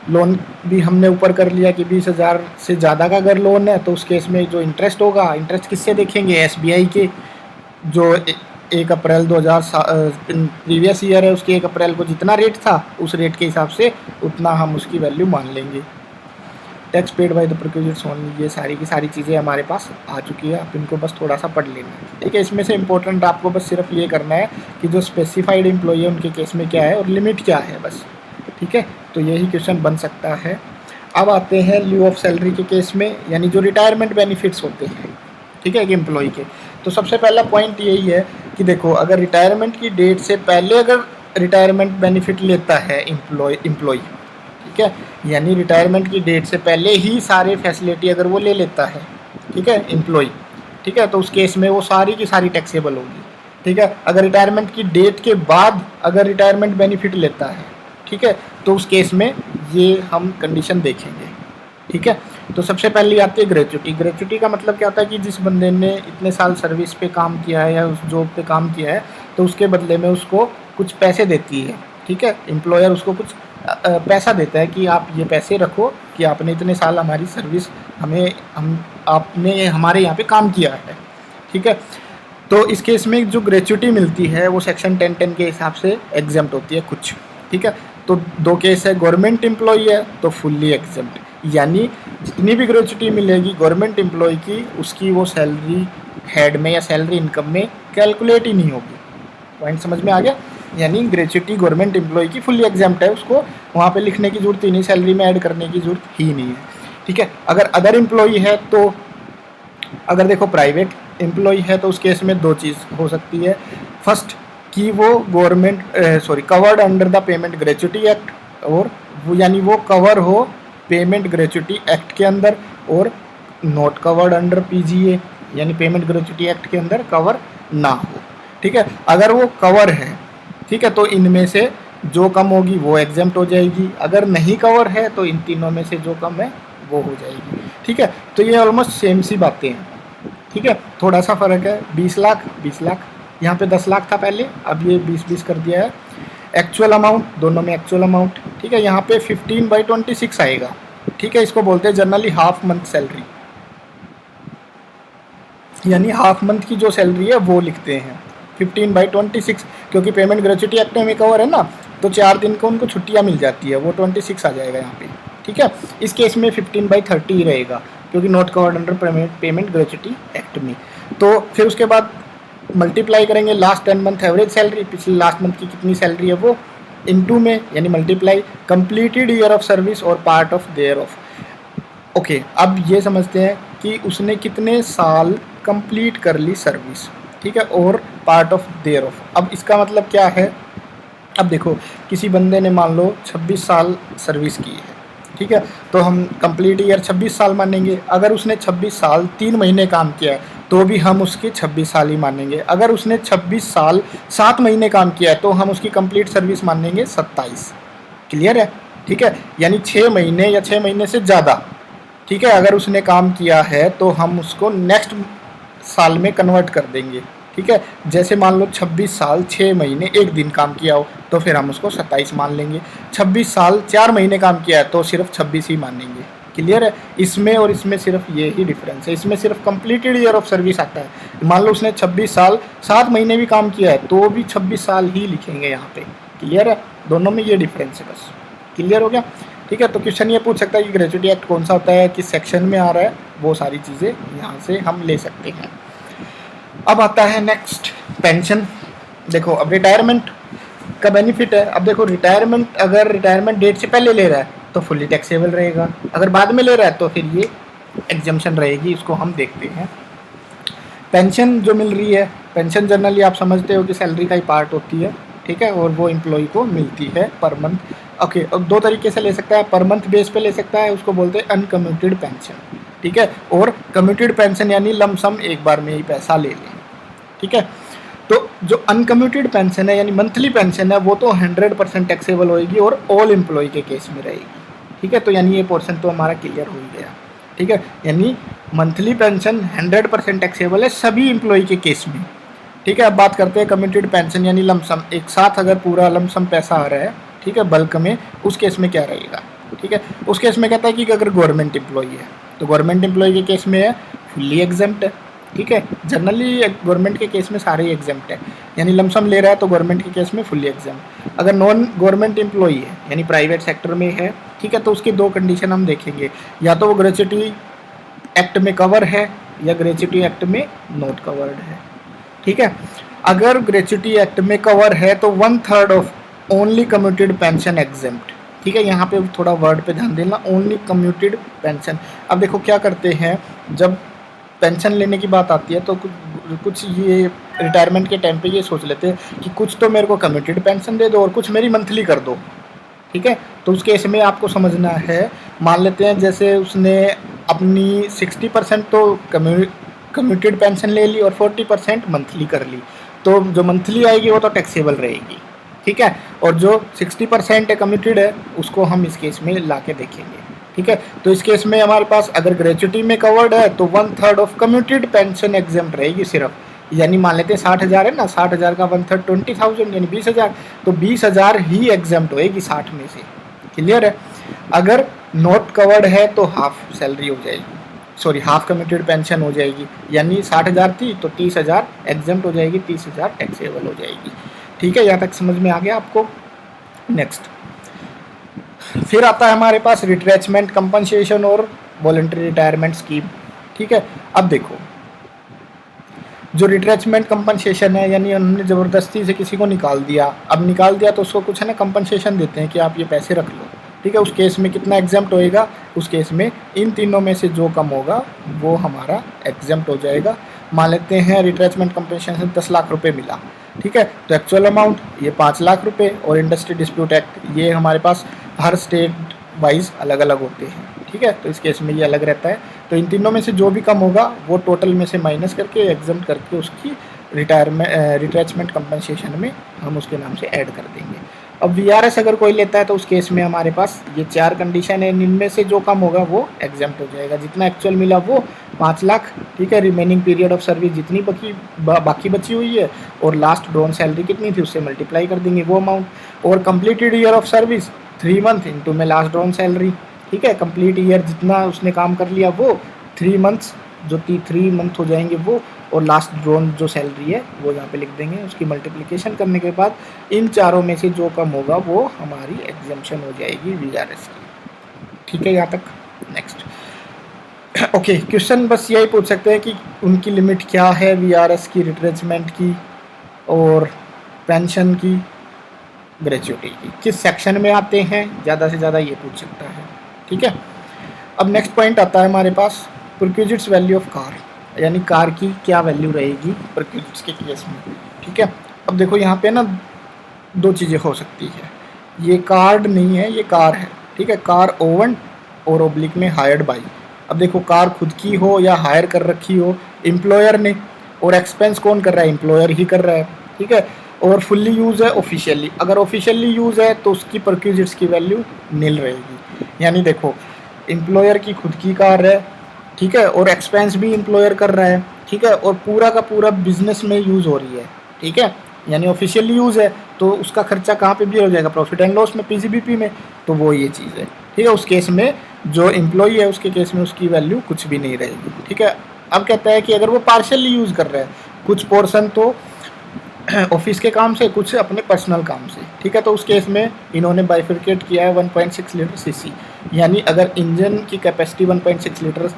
लोन भी हमने ऊपर कर लिया कि 20,000 से ज़्यादा का अगर लोन है तो उस केस में जो इंटरेस्ट होगा, इंटरेस्ट किससे देखेंगे, SBI के, जो 1 अप्रैल 2000 प्रीवियस ईयर है उसके 1 अप्रैल को जितना रेट था उस रेट के हिसाब से उतना हम उसकी वैल्यू मान लेंगे। Tax paid by the procurers only, ये सारी की सारी चीज़ें हमारे पास आ चुकी है, आप इनको बस थोड़ा सा पढ़ लेना है, ठीक है। इसमें से इम्पोर्टेंट आपको बस सिर्फ ये करना है कि जो स्पेसिफाइड एम्प्लॉई है उनके केस में क्या है और लिमिट क्या है, बस, ठीक है। तो यही क्वेश्चन बन सकता है। अब आते हैं लीव ऑफ सैलरी के केस में, यानी जो रिटायरमेंट बेनिफिट्स होते हैं, ठीक है, कि एम्प्लॉई के। तो सबसे पहला पॉइंट यही है कि देखो अगर रिटायरमेंट की डेट से पहले अगर रिटायरमेंट बेनिफिट लेता है एम्प्लॉय, ठीक है, यानी रिटायरमेंट की डेट से पहले ही सारे फैसिलिटी अगर वो ले लेता है, ठीक है, एम्प्लॉय, ठीक है, तो उस केस में वो सारी की सारी टैक्सेबल होगी, ठीक है। अगर रिटायरमेंट की डेट के बाद अगर रिटायरमेंट बेनिफिट लेता है, ठीक है, तो उस केस में ये हम कंडीशन देखेंगे, ठीक है। तो सबसे पहले आती है ग्रेच्युटी। ग्रेच्युटी का मतलब क्या होता है कि जिस बंदे ने इतने साल सर्विस पे काम किया है या उस जॉब पे काम किया है तो उसके बदले में उसको कुछ पैसे देती है, ठीक है, एम्प्लॉयर उसको कुछ पैसा देता है कि आप ये पैसे रखो कि आपने इतने साल हमारी सर्विस आपने हमारे यहाँ पे काम किया है, ठीक है। तो इस केस में जो ग्रेच्युटी मिलती है वो सेक्शन 10(10) के हिसाब से एग्जाम्प्ट होती है कुछ, ठीक है। तो दो केस है, गवर्नमेंट एम्प्लॉई है तो फुल्ली एग्जाम्प्ट, यानी जितनी भी ग्रेच्युटी मिलेगी गवर्नमेंट एम्प्लॉय की उसकी वो सैलरी हेड में या सैलरी इनकम में कैलकुलेट ही नहीं होगी। पॉइंट समझ में आ गया, यानी ग्रेच्युटी गवर्नमेंट एम्प्लॉय की फुल्ली एग्जाम्प्ट है, उसको वहाँ पे लिखने की जरूरत ही नहीं, सैलरी में ऐड करने की जरूरत ही नहीं है, ठीक है। अगर अदर एम्प्लॉय है तो अगर देखो प्राइवेट एम्प्लॉय है तो उस केस में दो चीज़ हो सकती है। फर्स्ट कि वो covered under the payment gratuity act, और वो यानी वो कवर हो पेमेंट ग्रेच्युटी एक्ट के अंदर, और नॉट कवर्ड अंडर PGA यानी पेमेंट ग्रेच्युटी एक्ट के अंदर कवर ना हो, ठीक है। अगर वो कवर है, ठीक है, तो इनमें से जो कम होगी वो एग्जाम्प्ट हो जाएगी, अगर नहीं कवर है तो इन तीनों में से जो कम है वो हो जाएगी, ठीक है, तो ये ऑलमोस्ट सेम सी बातें हैं। ठीक है, थोड़ा सा फ़र्क है, 20 लाख 20 लाख, यहाँ पे 10 लाख था पहले, अब ये 20-20 कर दिया है। एक्चुअल अमाउंट, दोनों में एक्चुअल अमाउंट। ठीक है, यहाँ पे 15/26 आएगा। ठीक है, इसको बोलते हैं जनरली हाफ मंथ सैलरी, यानी हाफ मंथ की जो सैलरी है वो लिखते हैं 15/26, क्योंकि पेमेंट ग्रेच्युटी एक्ट में कवर है ना, तो 4 दिन को उनको छुट्टियाँ मिल जाती है, वो 26 आ जाएगा यहाँ पे। ठीक है, इस केस में 15/30 ही रहेगा, क्योंकि not covered under payment gratuity act में। तो फिर उसके बाद मल्टीप्लाई करेंगे लास्ट 10 मंथ एवरेज सैलरी, पिछले लास्ट मंथ की कितनी सैलरी है वो, इनटू में, यानी multiply completed year of service और part of thereof. Okay, अब ये समझते हैं कि उसने कितने साल कंप्लीट कर ली सर्विस। ठीक है, और पार्ट ऑफ देयर ऑफ। अब इसका मतलब क्या है, अब देखो किसी बंदे ने मान लो 26 साल सर्विस की है। ठीक है, तो हम कंप्लीट ईयर 26 साल मानेंगे। अगर उसने 26 साल 3 महीने काम किया है तो भी हम उसके 26 साल ही मानेंगे। अगर उसने 26 साल 7 महीने काम किया है तो हम उसकी कंप्लीट सर्विस मानेंगे 27। क्लियर है? ठीक है, यानी 6 महीने या 6 महीने से ज़्यादा। ठीक है, अगर उसने काम किया है तो हम उसको नेक्स्ट साल में कन्वर्ट कर देंगे। ठीक है, जैसे मान लो 26 साल 6 महीने 1 दिन काम किया हो तो फिर हम उसको 27 मान लेंगे। 26 साल 4 महीने काम किया है तो सिर्फ 26 ही मानेंगे। क्लियर है? इसमें और इसमें सिर्फ ये ही डिफरेंस है, इसमें सिर्फ कंप्लीटेड ईयर ऑफ सर्विस आता है। मान लो उसने 26 साल 7 महीने भी काम किया है तो भी 26 साल ही लिखेंगे यहाँ पे। क्लियर है? दोनों में ये डिफरेंस है बस। क्लियर हो गया? ठीक है, तो क्वेश्चन ये पूछ सकता है कि ग्रेच्युटी एक्ट कौन सा होता है, किस सेक्शन में आ रहा है, वो सारी चीज़ें यहाँ से हम ले सकते हैं। अब आता है नेक्स्ट पेंशन। देखो अब रिटायरमेंट का बेनिफिट है। अब देखो रिटायरमेंट, अगर रिटायरमेंट डेट से पहले ले रहा है तो फुल्ली टैक्सेबल रहेगा, अगर बाद में ले रहा है तो फिर ये एग्जम्पशन रहेगी। इसको हम देखते हैं। पेंशन जो मिल रही है, पेंशन जनरली आप समझते हो कि सैलरी का ही पार्ट होती है। ठीक है, और वो एम्प्लॉय को मिलती है पर मंथ। ओके, अब 2 तरीके से ले सकता है, पर मंथ बेस पे ले सकता है, उसको बोलते हैं अनकम्यूटेड पेंशन। ठीक है, और कम्यूटेड पेंशन यानी लमसम एक बार में ही पैसा ले लें। ठीक है, तो जो अनकम्यूटेड पेंशन है यानी मंथली पेंशन है वो तो 100% टैक्सेबल होएगी और ऑल एम्प्लॉय के केस में रहेगी। ठीक है, तो यानी ये पोर्शन तो हमारा क्लियर हो ही गया। ठीक है, यानी मंथली पेंशन 100% टैक्सेबल है सभी एम्प्लॉय के केस में। ठीक है, अब बात करते हैं कम्यूटेड पेंशन यानी लमसम, एक साथ अगर पूरा लमसम पैसा आ रहा है, ठीक है, बल्क में, उस केस में क्या रहेगा। ठीक है, उस केस में कहता है कि अगर गवर्नमेंट एम्प्लॉय है तो गवर्नमेंट एम्प्लॉय के केस में है फुल्ली एग्जेम्प्ट है। ठीक है, जनरली गवर्नमेंट के केस में सारे ही एग्जेम्प्ट है, यानी लमसम ले रहा है तो गवर्नमेंट के केस में फुल्ली एग्जेम्प्ट। अगर नॉन गवर्नमेंट एम्प्लॉई है यानी प्राइवेट सेक्टर में है, ठीक है, तो उसकी 2 कंडीशन हम देखेंगे, या तो वो ग्रेच्युटी एक्ट में कवर है या ग्रेच्युटी एक्ट में नॉट कवर्ड है। ठीक है, अगर ग्रेच्युटी एक्ट में कवर है तो 1/3 of only commuted pension exempt. ठीक है, यहाँ पे थोड़ा वर्ड पे ध्यान देना, ओनली कम्यूटेड पेंशन। अब देखो क्या करते हैं, जब पेंशन लेने की बात आती है तो कुछ ये रिटायरमेंट के टाइम पे ये सोच लेते हैं कि कुछ तो मेरे को कम्यूटेड पेंशन दे दो और कुछ मेरी मंथली कर दो। ठीक है, तो उस केस में आपको समझना है, मान लेते हैं जैसे उसने अपनी 60% तो कम्यूटेड पेंशन ले ली और 40% मंथली कर ली, तो जो मंथली आएगी वो तो टैक्सेबल रहेगी। ठीक है, और जो 60% है कम्यूटेड है उसको हम इस केस में ला के देखेंगे। ठीक है, तो इस केस में हमारे पास अगर ग्रेच्युटी में कवर्ड है तो 1/3 ऑफ कम्यूटेड पेंशन एग्जेम्प्ट रहेगी सिर्फ, यानी मान लेते हैं 60,000 है ना, 60,000 का 1/3 20,000 यानी 20,000, तो 20,000 ही एग्जेम्प्ट होएगी 60 में से। क्लियर है? अगर नॉट कवर्ड है तो हाफ सैलरी हो जाएगी, सॉरी हाफ कम्यूटेड पेंशन हो जाएगी, यानी 60,000 थी तो 30,000 एग्जेम्प्ट हो जाएगी, 30,000 टैक्सेबल हो जाएगी। ठीक है, यहाँ तक समझ में आ गया आपको? नेक्स्ट फिर आता है हमारे पास रिट्रेचमेंट कंपनसेशन और वॉलंटरी रिटायरमेंट स्कीम। ठीक है, अब देखो जो रिट्रेचमेंट कंपनसेशन है यानी उन्होंने ज़बरदस्ती से किसी को निकाल दिया, अब निकाल दिया तो उसको कुछ है ना कंपनसेशन देते हैं कि आप ये पैसे रख लो। ठीक है, उस केस में कितना एग्जेम्प्ट होएगा, उस केस में इन तीनों में से जो कम होगा वो हमारा एग्जेम्प्ट हो जाएगा। मान लेते हैं रिट्रेचमेंट कंपनसेशन 10 लाख रुपए मिला। ठीक है, तो एक्चुअल अमाउंट ये 5 लाख रुपए, और इंडस्ट्री डिस्प्यूट एक्ट ये हमारे पास हर स्टेट वाइज अलग अलग होते हैं। ठीक है, तो इस केस में ये अलग रहता है। तो इन तीनों में से जो भी कम होगा वो टोटल में से माइनस करके एग्जेम्प्ट करके उसकी रिट्रेचमेंट कंपनसेशन में हम उसके नाम से ऐड कर देंगे। अब वीआरएस अगर कोई लेता है तो उस केस में हमारे पास ये 4 कंडीशन है, इनमें से जो कम होगा वो एग्जाम्प्ट हो जाएगा। जितना एक्चुअल मिला वो 5 लाख, ठीक है। रिमेनिंग पीरियड ऑफ सर्विस जितनी बाकी बची हुई है और लास्ट ड्रॉन सैलरी कितनी थी उससे मल्टीप्लाई कर देंगे वो अमाउंट। और completed year of service 3 month into में लास्ट ड्रॉन सैलरी, ठीक है। कंप्लीट ईयर जितना उसने काम कर लिया वो 3 मंथ्स, जो 3 मंथ हो जाएंगे वो, और लास्ट ड्रॉन जो सैलरी है वो यहाँ पे लिख देंगे। उसकी मल्टीप्लिकेशन करने के बाद इन चारों में से जो कम होगा वो हमारी एग्जम्पशन हो जाएगी वीआरएस की, ठीक है यहाँ तक। नेक्स्ट ओके, क्वेश्चन बस यही पूछ सकते हैं कि उनकी लिमिट क्या है वीआरएस की, रिट्रेचमेंट की और पेंशन की, ग्रेजुएटी की, किस सेक्शन में आते हैं, ज़्यादा से ज़्यादा ये पूछ सकता है, ठीक है। अब नेक्स्ट पॉइंट आता है हमारे पास परक्विजिट्स वैल्यू ऑफ कार, यानी कार की क्या वैल्यू रहेगी परक्विजिट्स के केस में, ठीक है। अब देखो यहाँ पे ना 2 चीज़ें हो सकती है, ये कार्ड नहीं है ये कार है, ठीक है। कार ओवन और ओब्लिक में हायर्ड बाई। अब देखो कार खुद की हो या हायर कर रखी हो एम्प्लॉयर ने, और एक्सपेंस कौन कर रहा है, एम्प्लॉयर ही कर रहा है, ठीक है। और फुल्ली यूज़ है ऑफिशियली, अगर ऑफिशियली यूज़ है तो उसकी परक्विजिट्स की वैल्यू नील रहेगी। यानी देखो एम्प्लॉयर की खुद की कार है, ठीक है, और एक्सपेंस भी एम्प्लॉयर कर रहा है, ठीक है, और पूरा का पूरा बिजनेस में यूज़ हो रही है, ठीक है, यानी ऑफिशियली यूज़ है तो उसका खर्चा कहाँ पे भी हो जाएगा, प्रॉफिट एंड लॉस में, पीसीबीपी में। तो वो ये चीज़ है, ठीक है। उस केस में जो एम्प्लॉई है उसके केस में उसकी वैल्यू कुछ भी नहीं रहेगी, ठीक है। अब कहता है कि अगर वो पार्शियली यूज़ कर रहा है, कुछ पोर्शन तो ऑफिस के काम से, कुछ अपने पर्सनल काम से, ठीक है, तो उस केस में इन्होंने बाइफिकेट किया है 1.6 लीटर सीसी, यानी अगर इंजन की कैपेसिटी 1.6 लीटर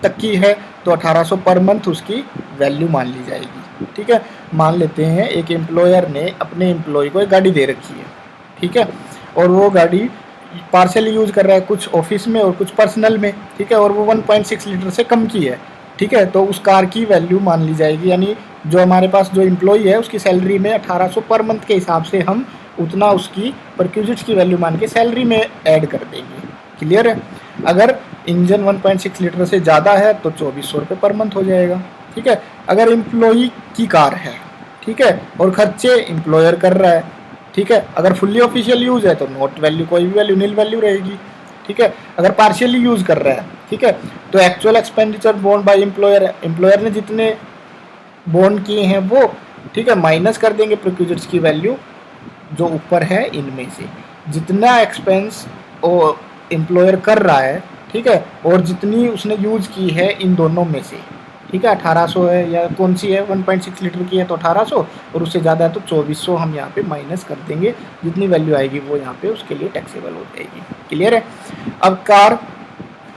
तक की है तो 1800 पर मंथ उसकी वैल्यू मान ली जाएगी, ठीक है। मान लेते हैं एक एम्प्लॉयर ने अपने एम्प्लॉय को एक गाड़ी दे रखी है, ठीक है, और वो गाड़ी पार्शियली यूज़ कर रहा है, कुछ ऑफिस में और कुछ पर्सनल में, ठीक है, और वो 1.6 लीटर से कम की है, ठीक है, तो उस कार की वैल्यू मान ली जाएगी। यानी जो हमारे पास जो एम्प्लॉई है उसकी सैलरी में 1800 पर मंथ के हिसाब से हम उतना उसकी परक्विजिट्स की वैल्यू मान के सैलरी में ऐड कर देंगे। क्लियर है। अगर इंजन 1.6 लीटर से ज़्यादा है तो 2400 रुपये पर मंथ हो जाएगा, ठीक है। अगर एम्प्लॉई की कार है, ठीक है, और खर्चे एम्प्लॉयर कर रहा है, ठीक है, अगर फुल्ली ऑफिशियल यूज़ है तो नोट वैल्यू, कोई भी वैल्यू नील वैल्यू रहेगी, ठीक है। अगर पार्शियली यूज़ कर रहा है, ठीक है, तो actual expenditure borne by employer, employer ने जितने बोन किए हैं वो, ठीक है, माइनस कर देंगे परक्विजिट्स की वैल्यू जो ऊपर है इनमें से, जितना एक्सपेंस वो एम्प्लॉयर कर रहा है, ठीक है, और जितनी उसने यूज़ की है इन दोनों में से, ठीक है, 1800 है या कौन सी है 1.6 लीटर की है तो 1800, और उससे ज़्यादा है तो 2400 हम यहाँ पे माइनस कर देंगे, जितनी वैल्यू आएगी वो यहाँ पे उसके लिए टैक्सेबल हो जाएगी। क्लियर है। अब कार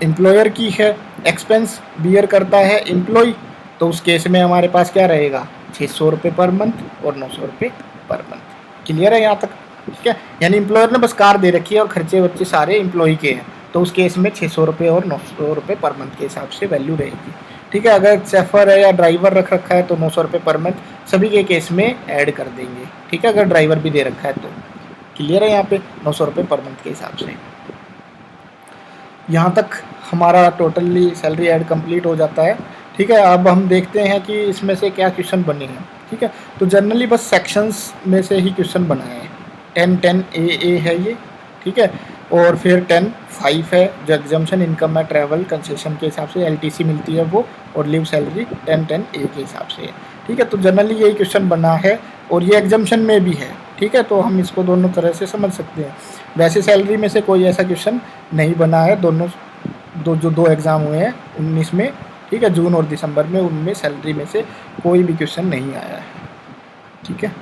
एम्प्लॉयर की है, एक्सपेंस बियर करता है एम्प्लॉय, तो उस केस में हमारे पास क्या रहेगा 600 रुपये पर मंथ और 900 रुपये पर मंथ। क्लियर है यहाँ तक, ठीक है। यानी एम्प्लॉयर ने बस कार दे रखी है और खर्चे वर्चे सारे एम्प्लॉय के हैं, तो उस केस में 600 रुपये और 900 रुपये पर मंथ के हिसाब से वैल्यू रहेगी, ठीक है। अगर शेफर है या ड्राइवर रख रखा है तो 900 रुपये पर मंथ सभी के केस में ऐड कर देंगे, ठीक है, अगर ड्राइवर भी दे रखा है तो। क्लियर है यहाँ पे 900 रुपये पर मंथ के हिसाब से। यहाँ तक हमारा टोटली सैलरी ऐड कंप्लीट हो जाता है, ठीक है। अब हम देखते हैं कि इसमें से क्या क्वेश्चन बने हैं, ठीक है। तो जनरली बस सेक्शंस में से ही क्वेश्चन बनाए हैं। 10 ए है ये, ठीक है, और फिर 10(5) है जो एग्जाम्पशन इनकम है ट्रैवल कंसेशन के हिसाब से, एलटीसी मिलती है वो, और लीव सैलरी 10 ए के हिसाब से है, ठीक है। तो जनरली यही क्वेश्चन बना है और ये एग्जाम्पशन में भी है, ठीक है, तो हम इसको दोनों तरह से समझ सकते हैं। वैसे सैलरी में से कोई ऐसा क्वेश्चन नहीं बना है, जो 2 एग्ज़ाम हुए हैं 19 में, ठीक है, जून और दिसंबर में, उनमें सैलरी में से कोई भी क्वेश्चन नहीं आया है, ठीक है।